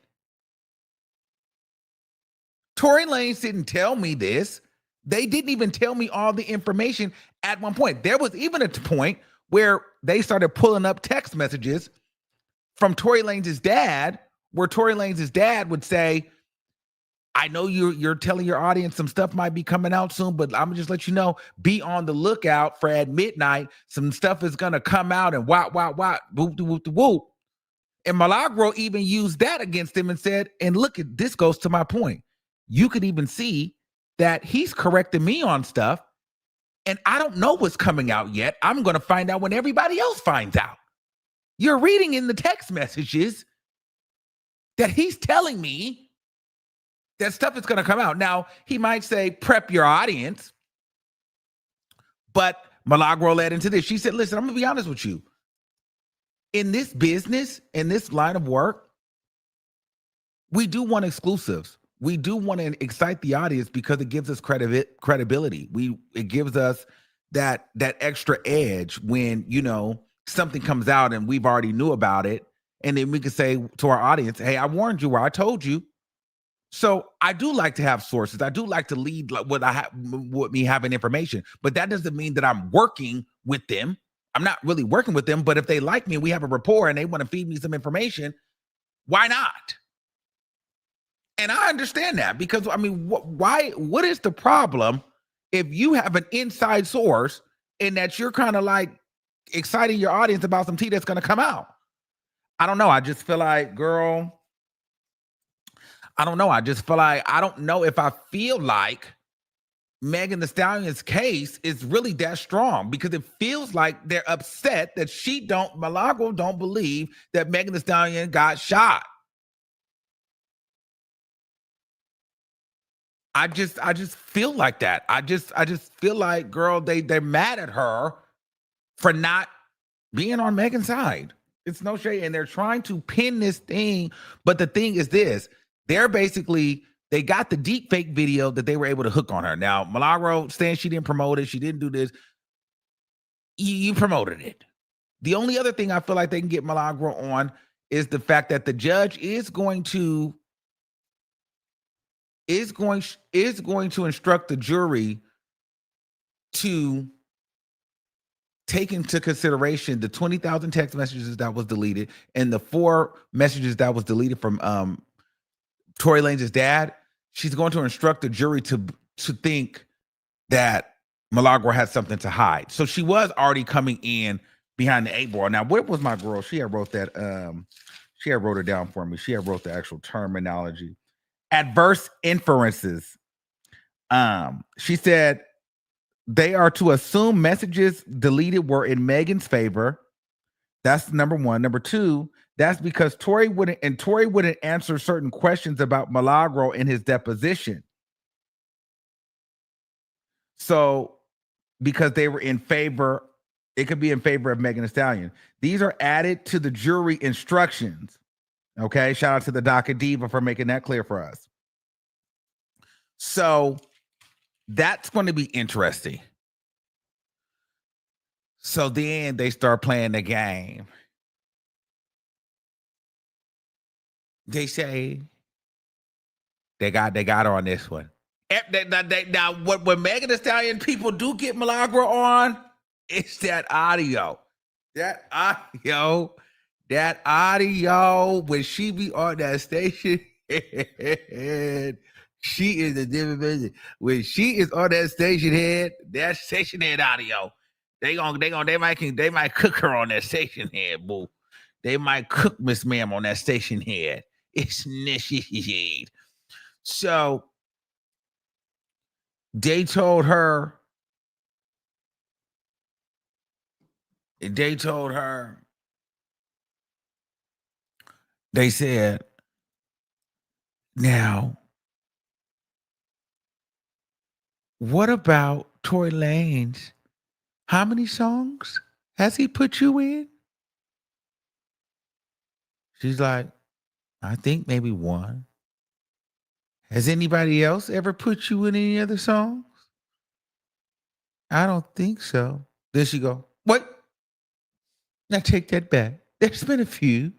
Tory Lanez didn't tell me this. They didn't even tell me all the information at one point. There was even a point where they started pulling up text messages from Tory Lanez's dad, where Tory Lanez's dad would say, I know you're telling your audience some stuff might be coming out soon, but I'm gonna just let you know, be on the lookout for at midnight. Some stuff is gonna come out and whoop, whoop, whoop. And Milagro even used that against him and said, and look, at this goes to my point. You could even see that he's correcting me on stuff, and I don't know what's coming out yet. I'm gonna find out when everybody else finds out. You're reading in the text messages that he's telling me that stuff is going to come out. Now, he might say, prep your audience, but Milagro led into this. She said, listen, I'm going to be honest with you. In this business, in this line of work, we do want exclusives. We do want to excite the audience because it gives us credibility. It gives us that extra edge when, something comes out and we've already knew about it. And then we can say to our audience, hey, I warned you, or I told you. So I do like to have sources. I do like to lead with me having information, but that doesn't mean that I'm working with them. I'm not really working with them, but if they like me, we have a rapport and they want to feed me some information, why not? And I understand that because, what is the problem if you have an inside source and that you're kind of like exciting your audience about some tea that's going to come out? I don't know. I just feel like, girl, I don't know. I just feel like, I don't know if I feel like Megan Thee Stallion's case is really that strong, because it feels like they're upset that Milagro don't believe that Megan Thee Stallion got shot. I just feel like that. I just feel like, girl, they're mad at her for not being on Megan's side. It's no shade. And they're trying to pin this thing. But the thing is this, they got the deep fake video that they were able to hook on her. Now, Milagro saying she didn't promote it, she didn't do this. You promoted it. The only other thing I feel like they can get Milagro on is the fact that the judge is going to instruct the jury to take into consideration the 20,000 text messages that was deleted and the 4 messages that was deleted from Tory Lanez's dad. She's going to instruct the jury to think that Milagro had something to hide. So she was already coming in behind the 8 ball. Now, where was my girl? She had wrote that. She had wrote it down for me. She had wrote the actual terminology. Adverse inferences. She said they are to assume messages deleted were in Megan's favor. That's number 1. Number 2, that's because Tory wouldn't answer certain questions about Milagro in his deposition. So because they were in favor, it could be in favor of Megan Thee Stallion. These are added to the jury instructions. Okay, shout out to the DACA Diva for making that clear for us. So that's going to be interesting. So then they start playing the game. They say they got her on this one. Now, when Megan Thee Stallion people do get Milagro on, it's that audio. That audio, when she be on that station, she is a different person. When she is on that station head audio, they might cook her on that station head, boo. They might cook Miss Ma'am on that station head. It's shade. So they told her, they said, now, what about Tory Lanez? How many songs has he put you in? She's like, I think maybe one. Has anybody else ever put you in any other songs? I don't think so. Then she go, what? Now take that back. There's been a few.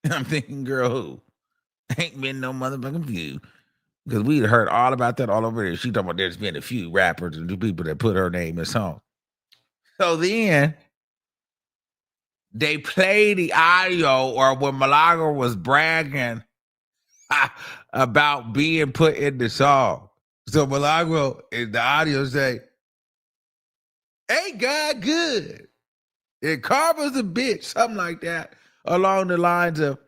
I'm thinking, girl, who? Ain't been no motherfucking few. Because we heard all about that all over there. She talking about there's been a few rappers and people that put her name in songs. So then they play the audio, or when Milagro was bragging about being put in the song. So Milagro in the audio say, ain't God good? And Carver's a bitch, something like that, along the lines of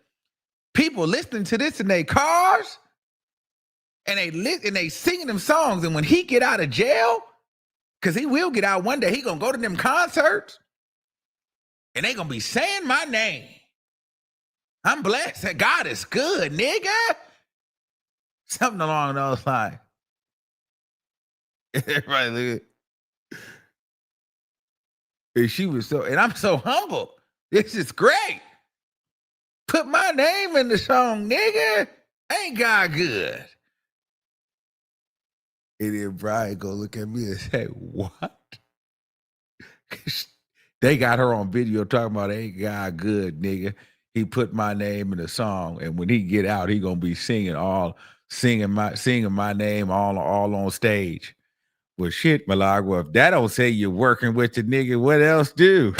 people listening to this in their cars, and they singing them songs. And when he get out of jail, because he will get out one day, he gonna go to them concerts, and they gonna be saying my name. I'm blessed that God is good, nigga. Something along those lines. Everybody look at, and she was so, and I'm so humble. This is great. Put my name in the song, nigga. Ain't God good? And then Brian go look at me and say, what? They got her on video talking about ain't God good, nigga. He put my name in the song, and when he get out, he gonna be singing my name all on stage. Well, shit, Milagro, if that don't say you're working with the nigga, what else do?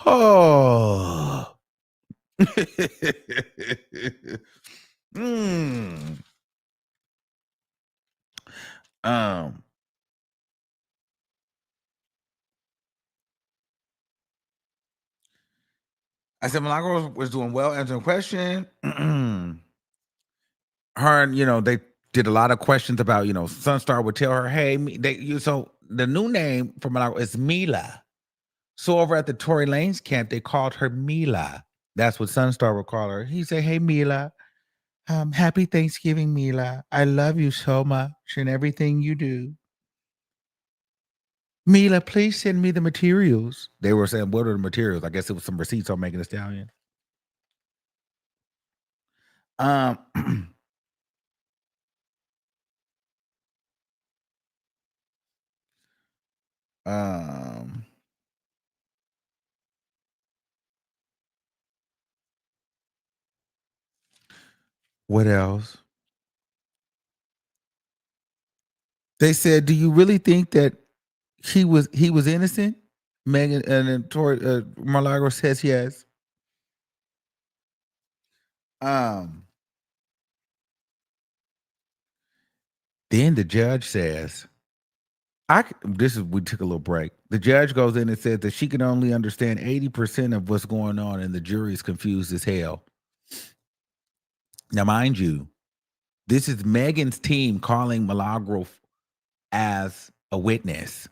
Oh. I said Milagro was doing well answering the question. Her and, they did a lot of questions about, Sunstar would tell her, hey, so the new name for Milagro is Mila. So over at the Tory Lanez camp, they called her Mila. That's what Sunstar would call her. He said, hey, Mila, happy Thanksgiving, Mila. I love you so much and everything you do. Mila, please send me the materials. They were saying, what are the materials? I guess it was some receipts on Megan Thee Stallion. What else? They said, do you really think that he was innocent? Megan and then Milagro says yes. Then the judge says, we took a little break. The judge goes in and says that she can only understand 80% of what's going on, and the jury is confused as hell. Now, mind you, this is Megan's team calling Milagro as a witness.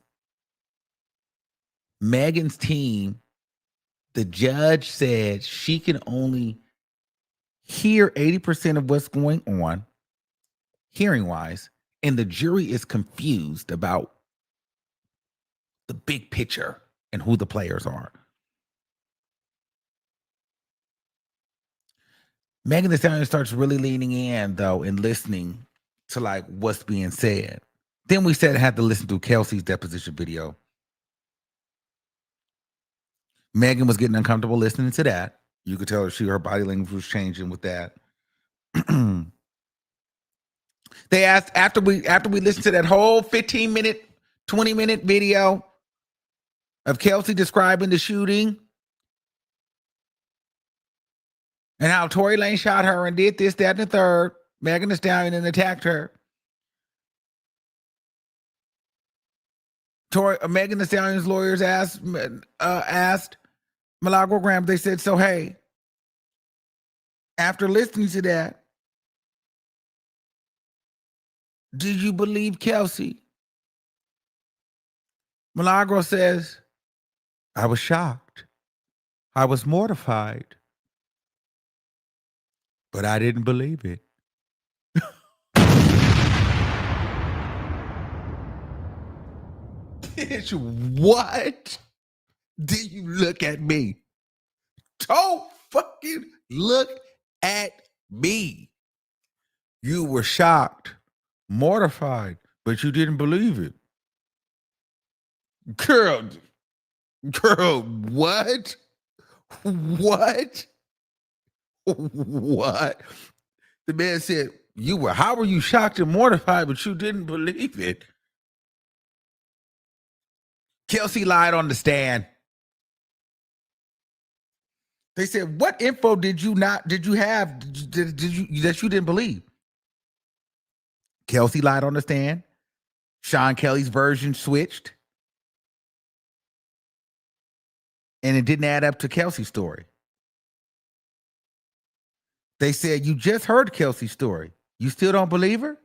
Megan's team, the judge said she can only hear 80% of what's going on, hearing wise, and the jury is confused about the big picture and who the players are. Megan Thee Stallion starts really leaning in, though, and listening to like what's being said. Then we said I had to listen to Kelsey's deposition video. Megan was getting uncomfortable listening to that. You could tell her body language was changing with that. They asked after we listened to that whole 15-minute, 20-minute video of Kelsey describing the shooting and how Tory Lane shot her and did this, that, and the third. Megan Thee Stallion and attacked her. Megan Thee Stallion's lawyers asked Milagro Graham. They said, "So hey, after listening to that, did you believe Kelsey?" Milagro says, "I was shocked. I was mortified, but I didn't believe it." Bitch, what? Did you look at me? Don't fucking look at me. You were shocked, mortified, but you didn't believe it. Girl, what? What? What? The man said, how were you shocked and mortified, but you didn't believe it? Kelsey lied on the stand. They said, what info did you have that you didn't believe? Kelsey lied on the stand. Sean Kelly's version switched. And it didn't add up to Kelsey's story. They said, you just heard Kelsey's story. You still don't believe her?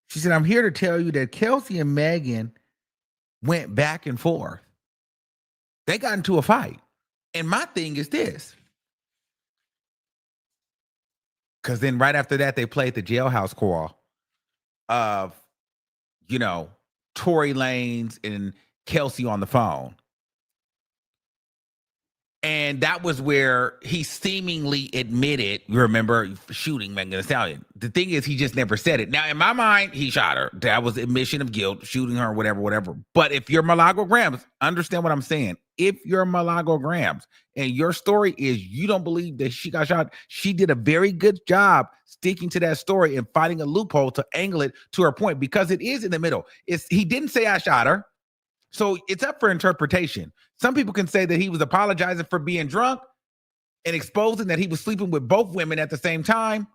She said, I'm here to tell you that Kelsey and Megan went back and forth. They got into a fight. And my thing is this. Because then right after that, they played the jailhouse call of, Tory Lanez and Kelsey on the phone. And that was where he seemingly admitted, you remember, shooting Megan Thee Stallion. The thing is, he just never said it. Now, in my mind, he shot her. That was admission of guilt, shooting her, whatever. But if you're Milagro Grams, understand what I'm saying. If you're Milagro Grams and your story is you don't believe that she got shot, she did a very good job sticking to that story and finding a loophole to angle it to her point, because it is in the middle. He didn't say I shot her. So it's up for interpretation. Some people can say that he was apologizing for being drunk and exposing that he was sleeping with both women at the same time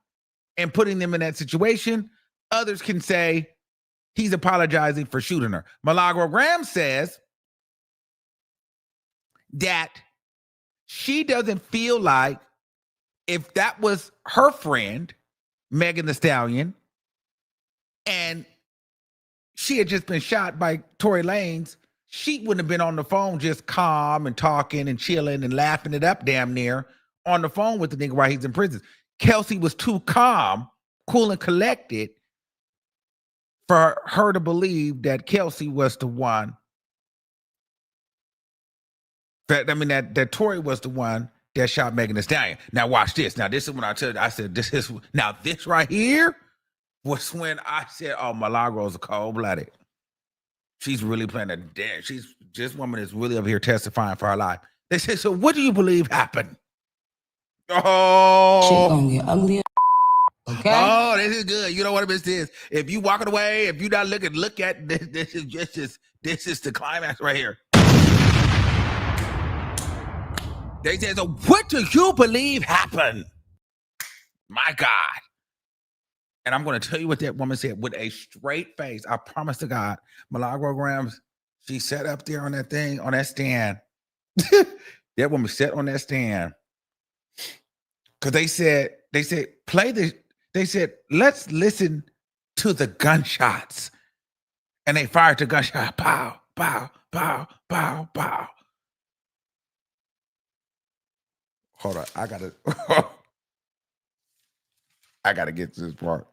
and putting them in that situation. Others can say he's apologizing for shooting her. Milagro Graham says that she doesn't feel like if that was her friend, Megan Thee Stallion, and she had just been shot by Tory Lanez, she wouldn't have been on the phone just calm and talking and chilling and laughing it up damn near on the phone with the nigga while he's in prison. Kelsey was too calm, cool and collected for her to believe that Kelsey was the one. That Tory was the one that shot Megan Thee Stallion. Now watch this. Now this is when I said this right here was when I said, oh, Milagro's a cold-blooded. She's really playing a dance. This woman is really up here testifying for her life. They said, so what do you believe happened? Oh, shit gonna get ugly. Okay. Oh, this is good. You know what this is. If you walking away, if you not look at this, this is the climax right here. They said, so what do you believe happened? My God. And I'm going to tell you what that woman said with a straight face. I promise to God, Milagro Grams, she sat up there on that thing, on that stand. That woman sat on that stand. Because they said, they said, let's listen to the gunshots. And they fired the gunshot. Pow, pow, pow, pow, pow. Hold on. I gotta get to this part.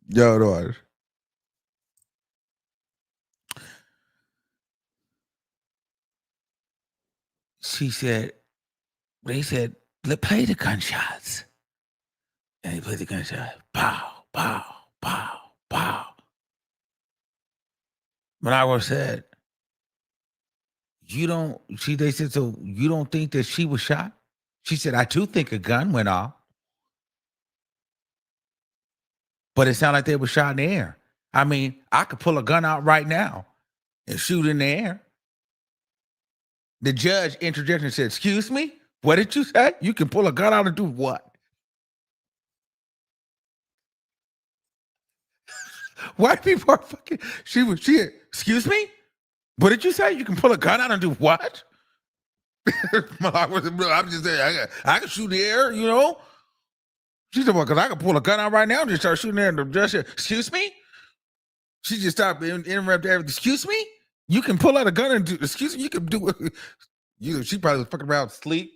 Yo, no. They said, let's play the gunshots. And they played the gunshot. Pow, pow, pow, pow. Milagro said, they said, so you don't think that she was shot? She said, I do think a gun went off, but it sounded like they were shot in the air. I mean, I could pull a gun out right now and shoot in the air. The judge interjected and said, excuse me? What did you say? You can pull a gun out and do what? White people are fucking, excuse me? What did you say? You can pull a gun out and do what? I'm just saying, I can shoot the air, you know? She said, well, because I can pull a gun out right now and just start shooting there. And the judge said, excuse me? She just stopped and interrupted everything. Excuse me? You can pull out a gun and do, excuse me? You can do it. You know, she probably was fucking around sleep.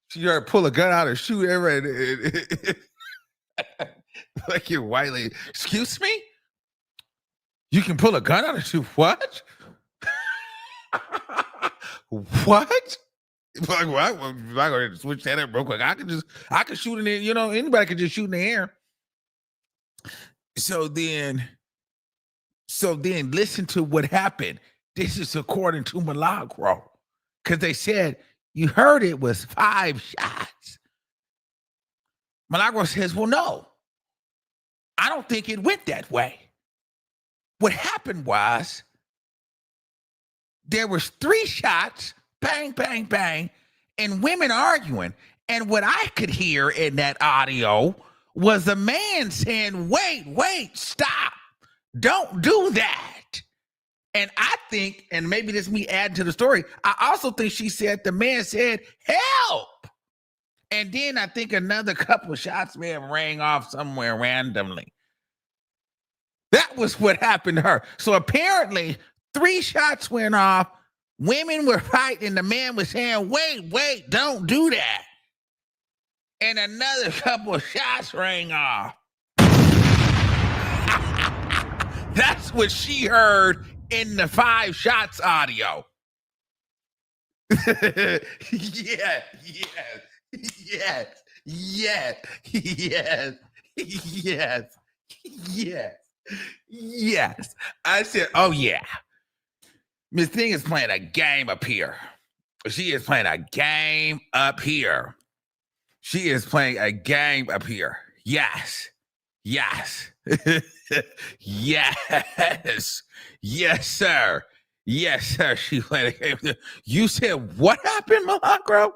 She tried to pull a gun out and shoot everybody. Like your white lady. Excuse me? You can pull a gun out and shoot what? What? Like, well, I'm going to switch that up real quick. I can shoot in the air. You know, anybody can just shoot in the air. So then listen to what happened. This is according to Milagro. Because they said, you heard it was 5 shots. Milagro says, well, no. I don't think it went that way. What happened was there was 3 shots, bang, bang, bang, and women arguing. And what I could hear in that audio was a man saying, wait, stop. Don't do that. And I think, and maybe this is me adding to the story, I also think she said, the man said, help. And then I think another couple of shots may have rang off somewhere randomly. That was what happened to her. So apparently 3 shots went off. Women were fighting. And the man was saying, wait, don't do that. And another couple of shots rang off. That's what she heard in the 5 shots audio. Yes. I said, oh yeah. Miss Thing is playing a game up here. She is playing a game up here. She is playing a game up here. Yes. Yes, sir. Yes, sir. She played a game. You said, what happened, Milagro?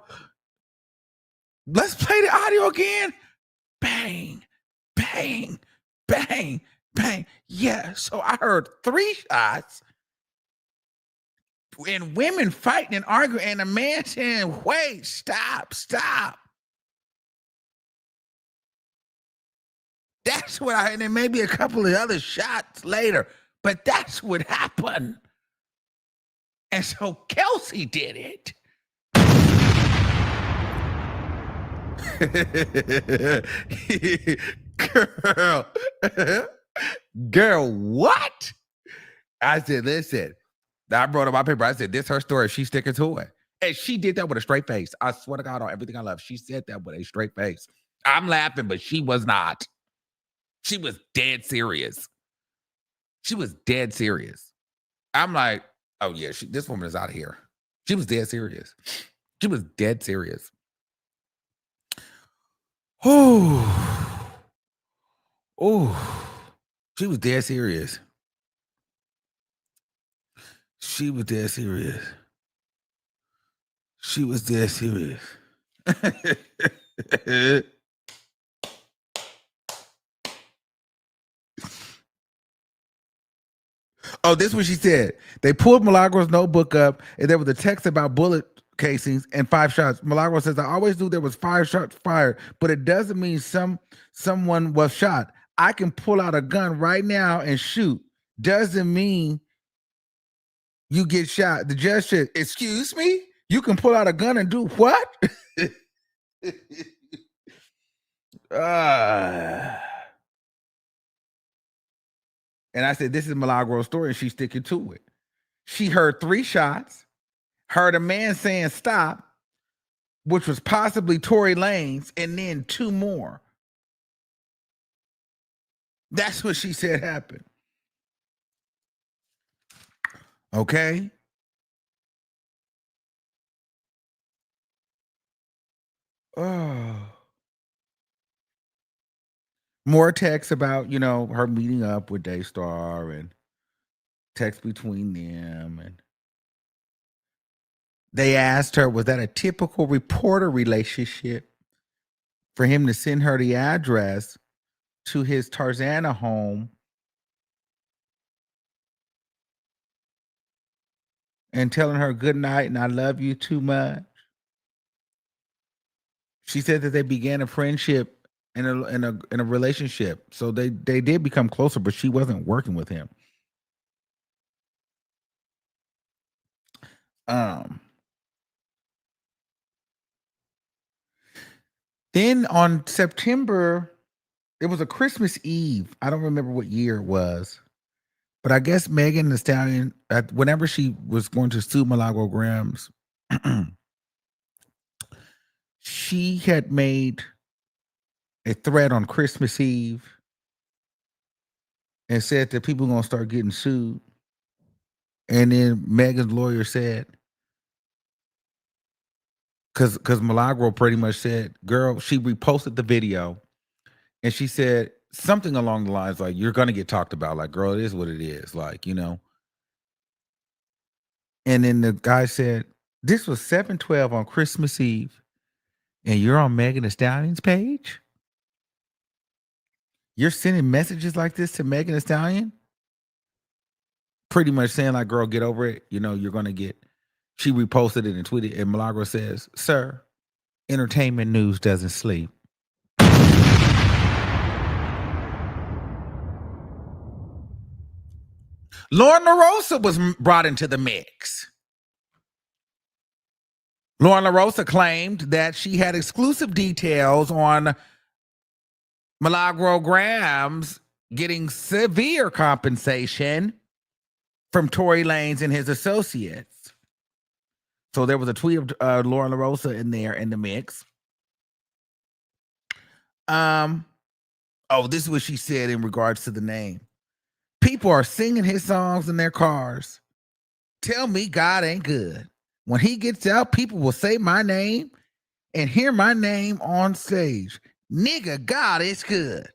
Let's play the audio again. Bang, bang, bang, bang. Yeah, so I heard 3 shots and women fighting and arguing and a man saying, wait, stop. That's what and then maybe a couple of other shots later, but that's what happened. And so Kelsey did it. Girl, what? I said, listen, I brought up my paper. I said, this is her story. She's sticking to it. And she did that with a straight face. I swear to God on everything I love. She said that with a straight face. I'm laughing, but she was not. She was dead serious. I'm like, oh yeah, this woman is out of here. She was dead serious. Oh, she was dead serious. Oh, this is what she said. They pulled Milagro's notebook up, and there was a text about bullet casings and 5 shots. Milagro says, I always knew there was 5 shots fired, but it doesn't mean someone was shot. I can pull out a gun right now and shoot. Doesn't mean you get shot. The judge said, excuse me? You can pull out a gun and do what? And I said, this is Milagro's story, and she's sticking to it. She heard 3 shots, heard a man saying stop, which was possibly Tory Lanez, and then 2 more. That's what she said happened. Okay. Oh. More texts about, her meeting up with Daystar and text between them. And they asked her, was that a typical reporter relationship for him to send her the address to his Tarzana home and telling her good night and I love you too much? She said that they began a friendship and in a relationship. So they did become closer, but she wasn't working with him. Then on September, it was a Christmas Eve. I don't remember what year it was, but I guess Megan Thee Stallion, whenever she was going to sue Milagro Grams, she had made a threat on Christmas Eve and said that people are going to start getting sued. And then Megan's lawyer said, because Milagro pretty much said, girl, she reposted the video and she said something along the lines like, you're going to get talked about. Like, girl, it is what it is. Like, And then the guy said, this was 7/12 on Christmas Eve and you're on Megan Thee Stallion's page? You're sending messages like this to Megan Thee Stallion? Pretty much saying like, girl, get over it. You're going to get, she reposted it and tweeted, and Milagro says, sir, entertainment news doesn't sleep. Lauren LaRosa was brought into the mix. Lauren LaRosa claimed that she had exclusive details on Milagro Grams getting severe compensation from Tory Lanez and his associates. So there was a tweet of Lauren LaRosa in there in the mix. This is what she said in regards to the name. People are singing his songs in their cars. Tell me God ain't good. When he gets out, people will say my name and hear my name on stage. Nigga, God is good.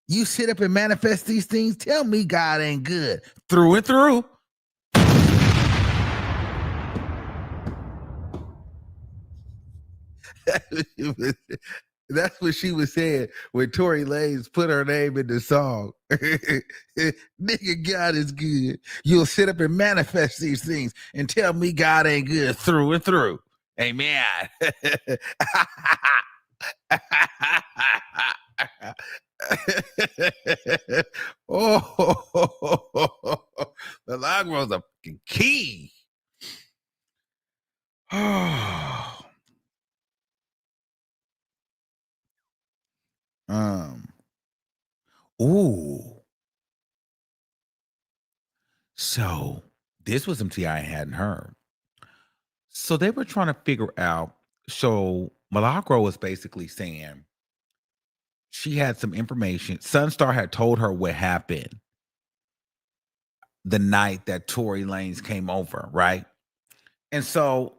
You sit up and manifest these things. Tell me God ain't good. Through and through. That's what she was saying when Tory Lanez put her name in the song. Nigga, God is good. You'll sit up and manifest these things and tell me God ain't good through and through. Amen. Oh, the Milagro's a fucking key. Ooh. So this was some tea I hadn't heard. So they were trying to figure out. So Milagro was basically saying she had some information. Sunstar had told her what happened the night that Tory Lanez came over, right? And so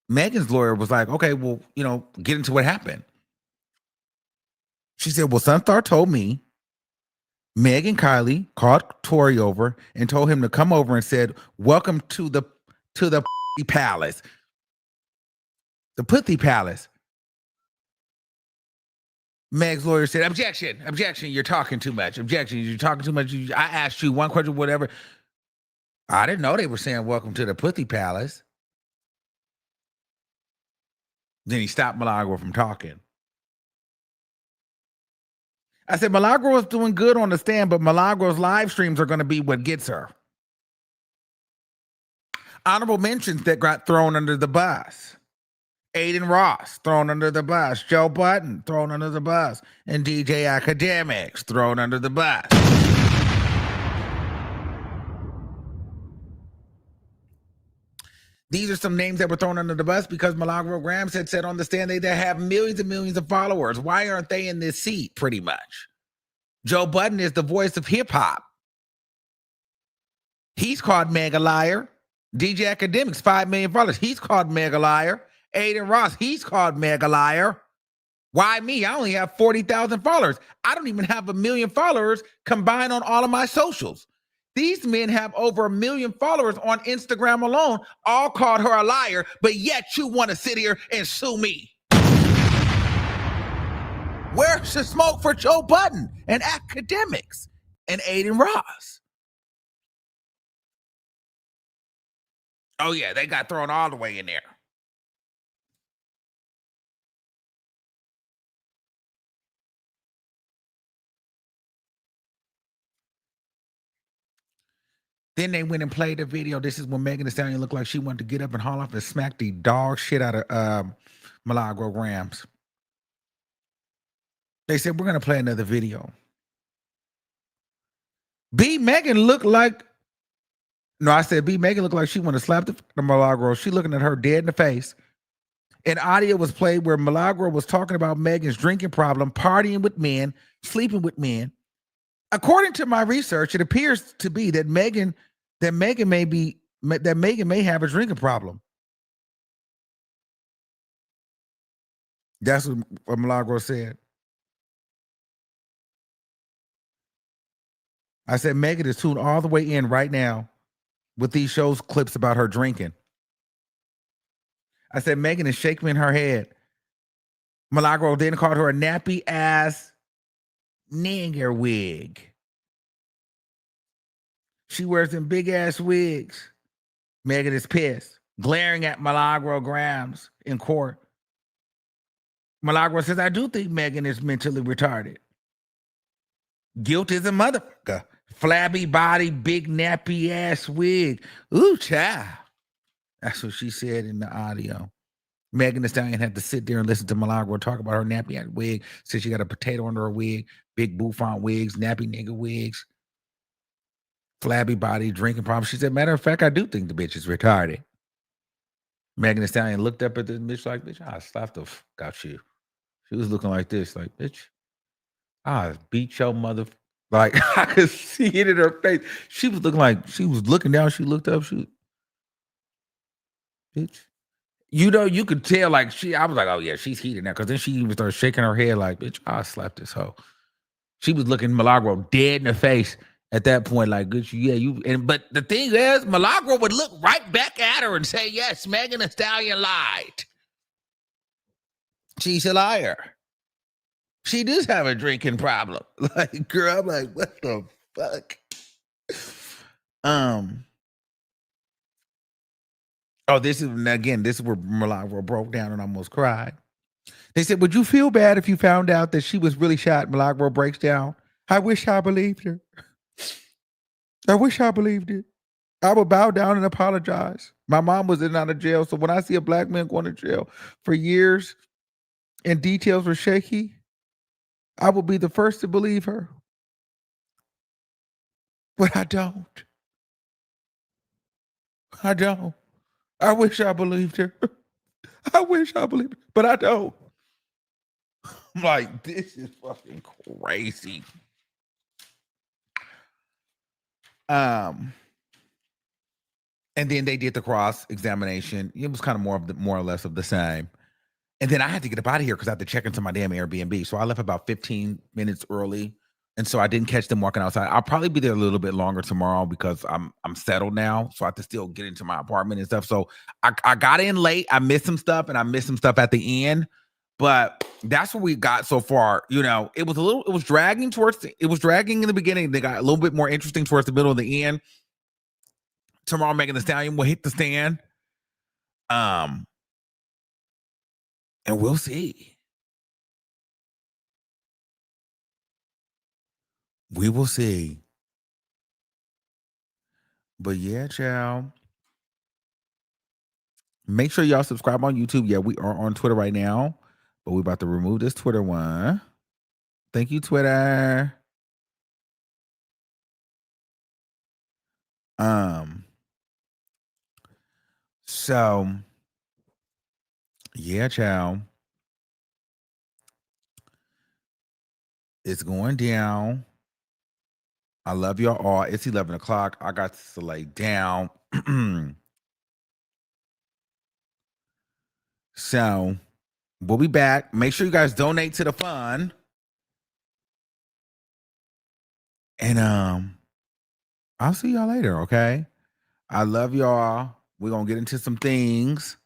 Megan's lawyer was like, okay, well, get into what happened. She said, well, Sunstar told me Meg and Kylie called Tory over and told him to come over and said, welcome to the palace. The Pussy Palace. Meg's lawyer said, objection, you're talking too much. Objection, you're talking too much. I asked you one question, whatever. I didn't know they were saying welcome to the Pussy Palace. Then he stopped Milagro from talking. I said, Milagro is doing good on the stand, but Milagro's live streams are going to be what gets her. Honorable mentions that got thrown under the bus. Aiden Ross thrown under the bus. Joe Budden thrown under the bus. And DJ Academics thrown under the bus. These are some names that were thrown under the bus because Milagro Grams had said on the stand they have millions and millions of followers. Why aren't they in this seat, pretty much? Joe Budden is the voice of hip-hop. He's called mega liar. DJ Academics, 5 million followers. He's called mega liar. Aiden Ross, he's called mega liar. Why me? I only have 40,000 followers. I don't even have 1 million followers combined on all of my socials. These men have over 1 million followers on Instagram alone, all called her a liar, but yet you want to sit here and sue me. Where's the smoke for Joe Budden and Academics and Aiden Ross? Oh, yeah, they got thrown all the way in there. Then they went and played the video. This is when Megan Thee Stallion looked like she wanted to get up and haul off and smack the dog shit out of Milagro Grams. They said, we're going to play another video. Megan looked like, no, I said Megan looked like she wanted to slap the Milagro. She looking at her dead in the face. And audio was played where Milagro was talking about Megan's drinking problem, partying with men, sleeping with men. According to my research, it appears to be that Megan may have a drinking problem. That's what Milagro said. I said Megan is tuned all the way in right now with these shows clips about her drinking. I said Megan is shaking her head. Milagro then called her a nappy ass nigger wig. She wears them big ass wigs. Megan is pissed, glaring at Milagro Grams in court. Milagro says, I do think Megan is mentally retarded. Guilt is a motherfucker. Flabby body, big nappy ass wig. Ooh, child. That's what she said in the audio. Megan Thee Stallion had to sit there and listen to Milagro talk about her nappy ass wig. Said she got a potato under her wig, big bouffant wigs, nappy nigga wigs, flabby body, drinking problems. She said, matter of fact, I do think the bitch is retarded. Megan Thee Stallion looked up at this bitch like, bitch, I slapped the fuck out you. She was looking like this, like, bitch, I beat your mother. Like, I could see it in her face. She was looking like, she was looking down. She looked up. Bitch. You know, you could tell, like, I was like, oh, yeah, she's heated now. Because then she even started shaking her head like, bitch, I slapped this hoe. She was looking Milagro dead in the face at that point, like, good, yeah, but the thing is, Milagro would look right back at her and say, yes, Megan Thee Stallion lied. She's a liar. She does have a drinking problem. Like, girl, I'm like, what the fuck? Oh, this is where Milagro broke down and almost cried. They said, would you feel bad if you found out that she was really shot? Milagro breaks down. I wish I believed her. I wish I believed it. I would bow down and apologize. My mom was in and out of jail, so when I see a black man going to jail for years and details were shaky, I will be the first to believe her. But I don't. I don't. I wish I believed her. I wish I believed her, but I don't. I'm like, this is fucking crazy. And then they did the cross examination. It was kind of more or less of the same. And then I had to get up out of here because I had to check into my damn Airbnb. So I left about 15 minutes early. And so I didn't catch them walking outside. I'll probably be there a little bit longer tomorrow because I'm settled now. So I have to still get into my apartment and stuff. So I got in late. I missed some stuff and I missed some stuff at the end. But that's what we got so far. You know, it was dragging in the beginning. They got a little bit more interesting towards the middle of the end. Tomorrow Megan Thee Stallion will hit the stand. And we'll see. We will see. But yeah, child. Make sure y'all subscribe on YouTube. Yeah, we are on Twitter right now, but we're about to remove this Twitter one. Thank you, Twitter. So yeah, child. It's going down. I love y'all all. It's 11 o'clock. I got to lay down. So we'll be back. Make sure you guys donate to the fund. And I'll see y'all later, okay? I love y'all. We're gonna get into some things.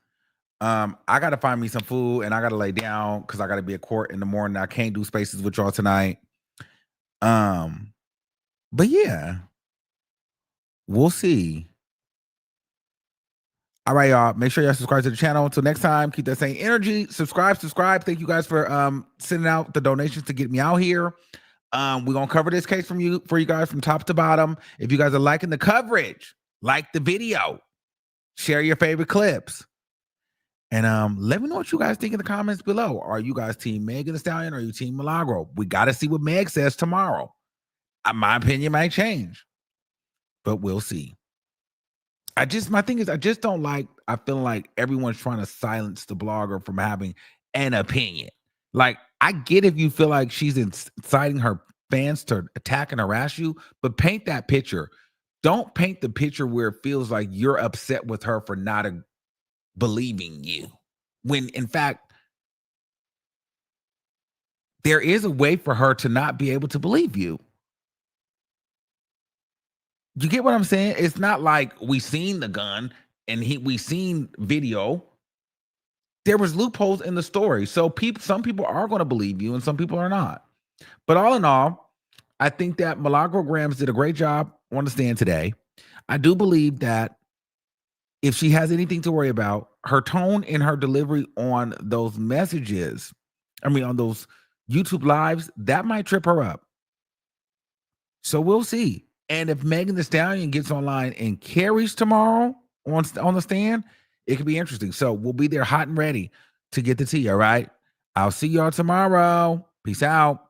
I gotta find me some food and I gotta lay down because I gotta be at court in the morning. I can't do spaces with y'all tonight. But yeah, we'll see. All right, y'all. Make sure y'all subscribe to the channel. Until next time, keep that same energy. Subscribe. Thank you guys for sending out the donations to get me out here. We're gonna cover this case for you guys from top to bottom. If you guys are liking the coverage, like the video, share your favorite clips. And let me know what you guys think in the comments below. Are you guys team Megan Thee Stallion or are you team Milagro? We got to see what Meg says tomorrow. My opinion might change, but we'll see. My thing is, I feel like everyone's trying to silence the blogger from having an opinion. Like, I get if you feel like she's inciting her fans to attack and harass you, but paint that picture. Don't paint the picture where it feels like you're upset with her for not believing you. When in fact, there is a way for her to not be able to believe you. You get what I'm saying? It's not like we seen the gun and we seen video. There was loopholes in the story. So some people are going to believe you and some people are not. But all in all, I think that Milagro Grams did a great job on the stand today. I do believe that if she has anything to worry about, her tone and her delivery on those messages, on those YouTube lives, that might trip her up. So we'll see. And if Megan Thee Stallion gets online and carries tomorrow on the stand, it could be interesting. So we'll be there hot and ready to get the tea, all right? I'll see y'all tomorrow. Peace out.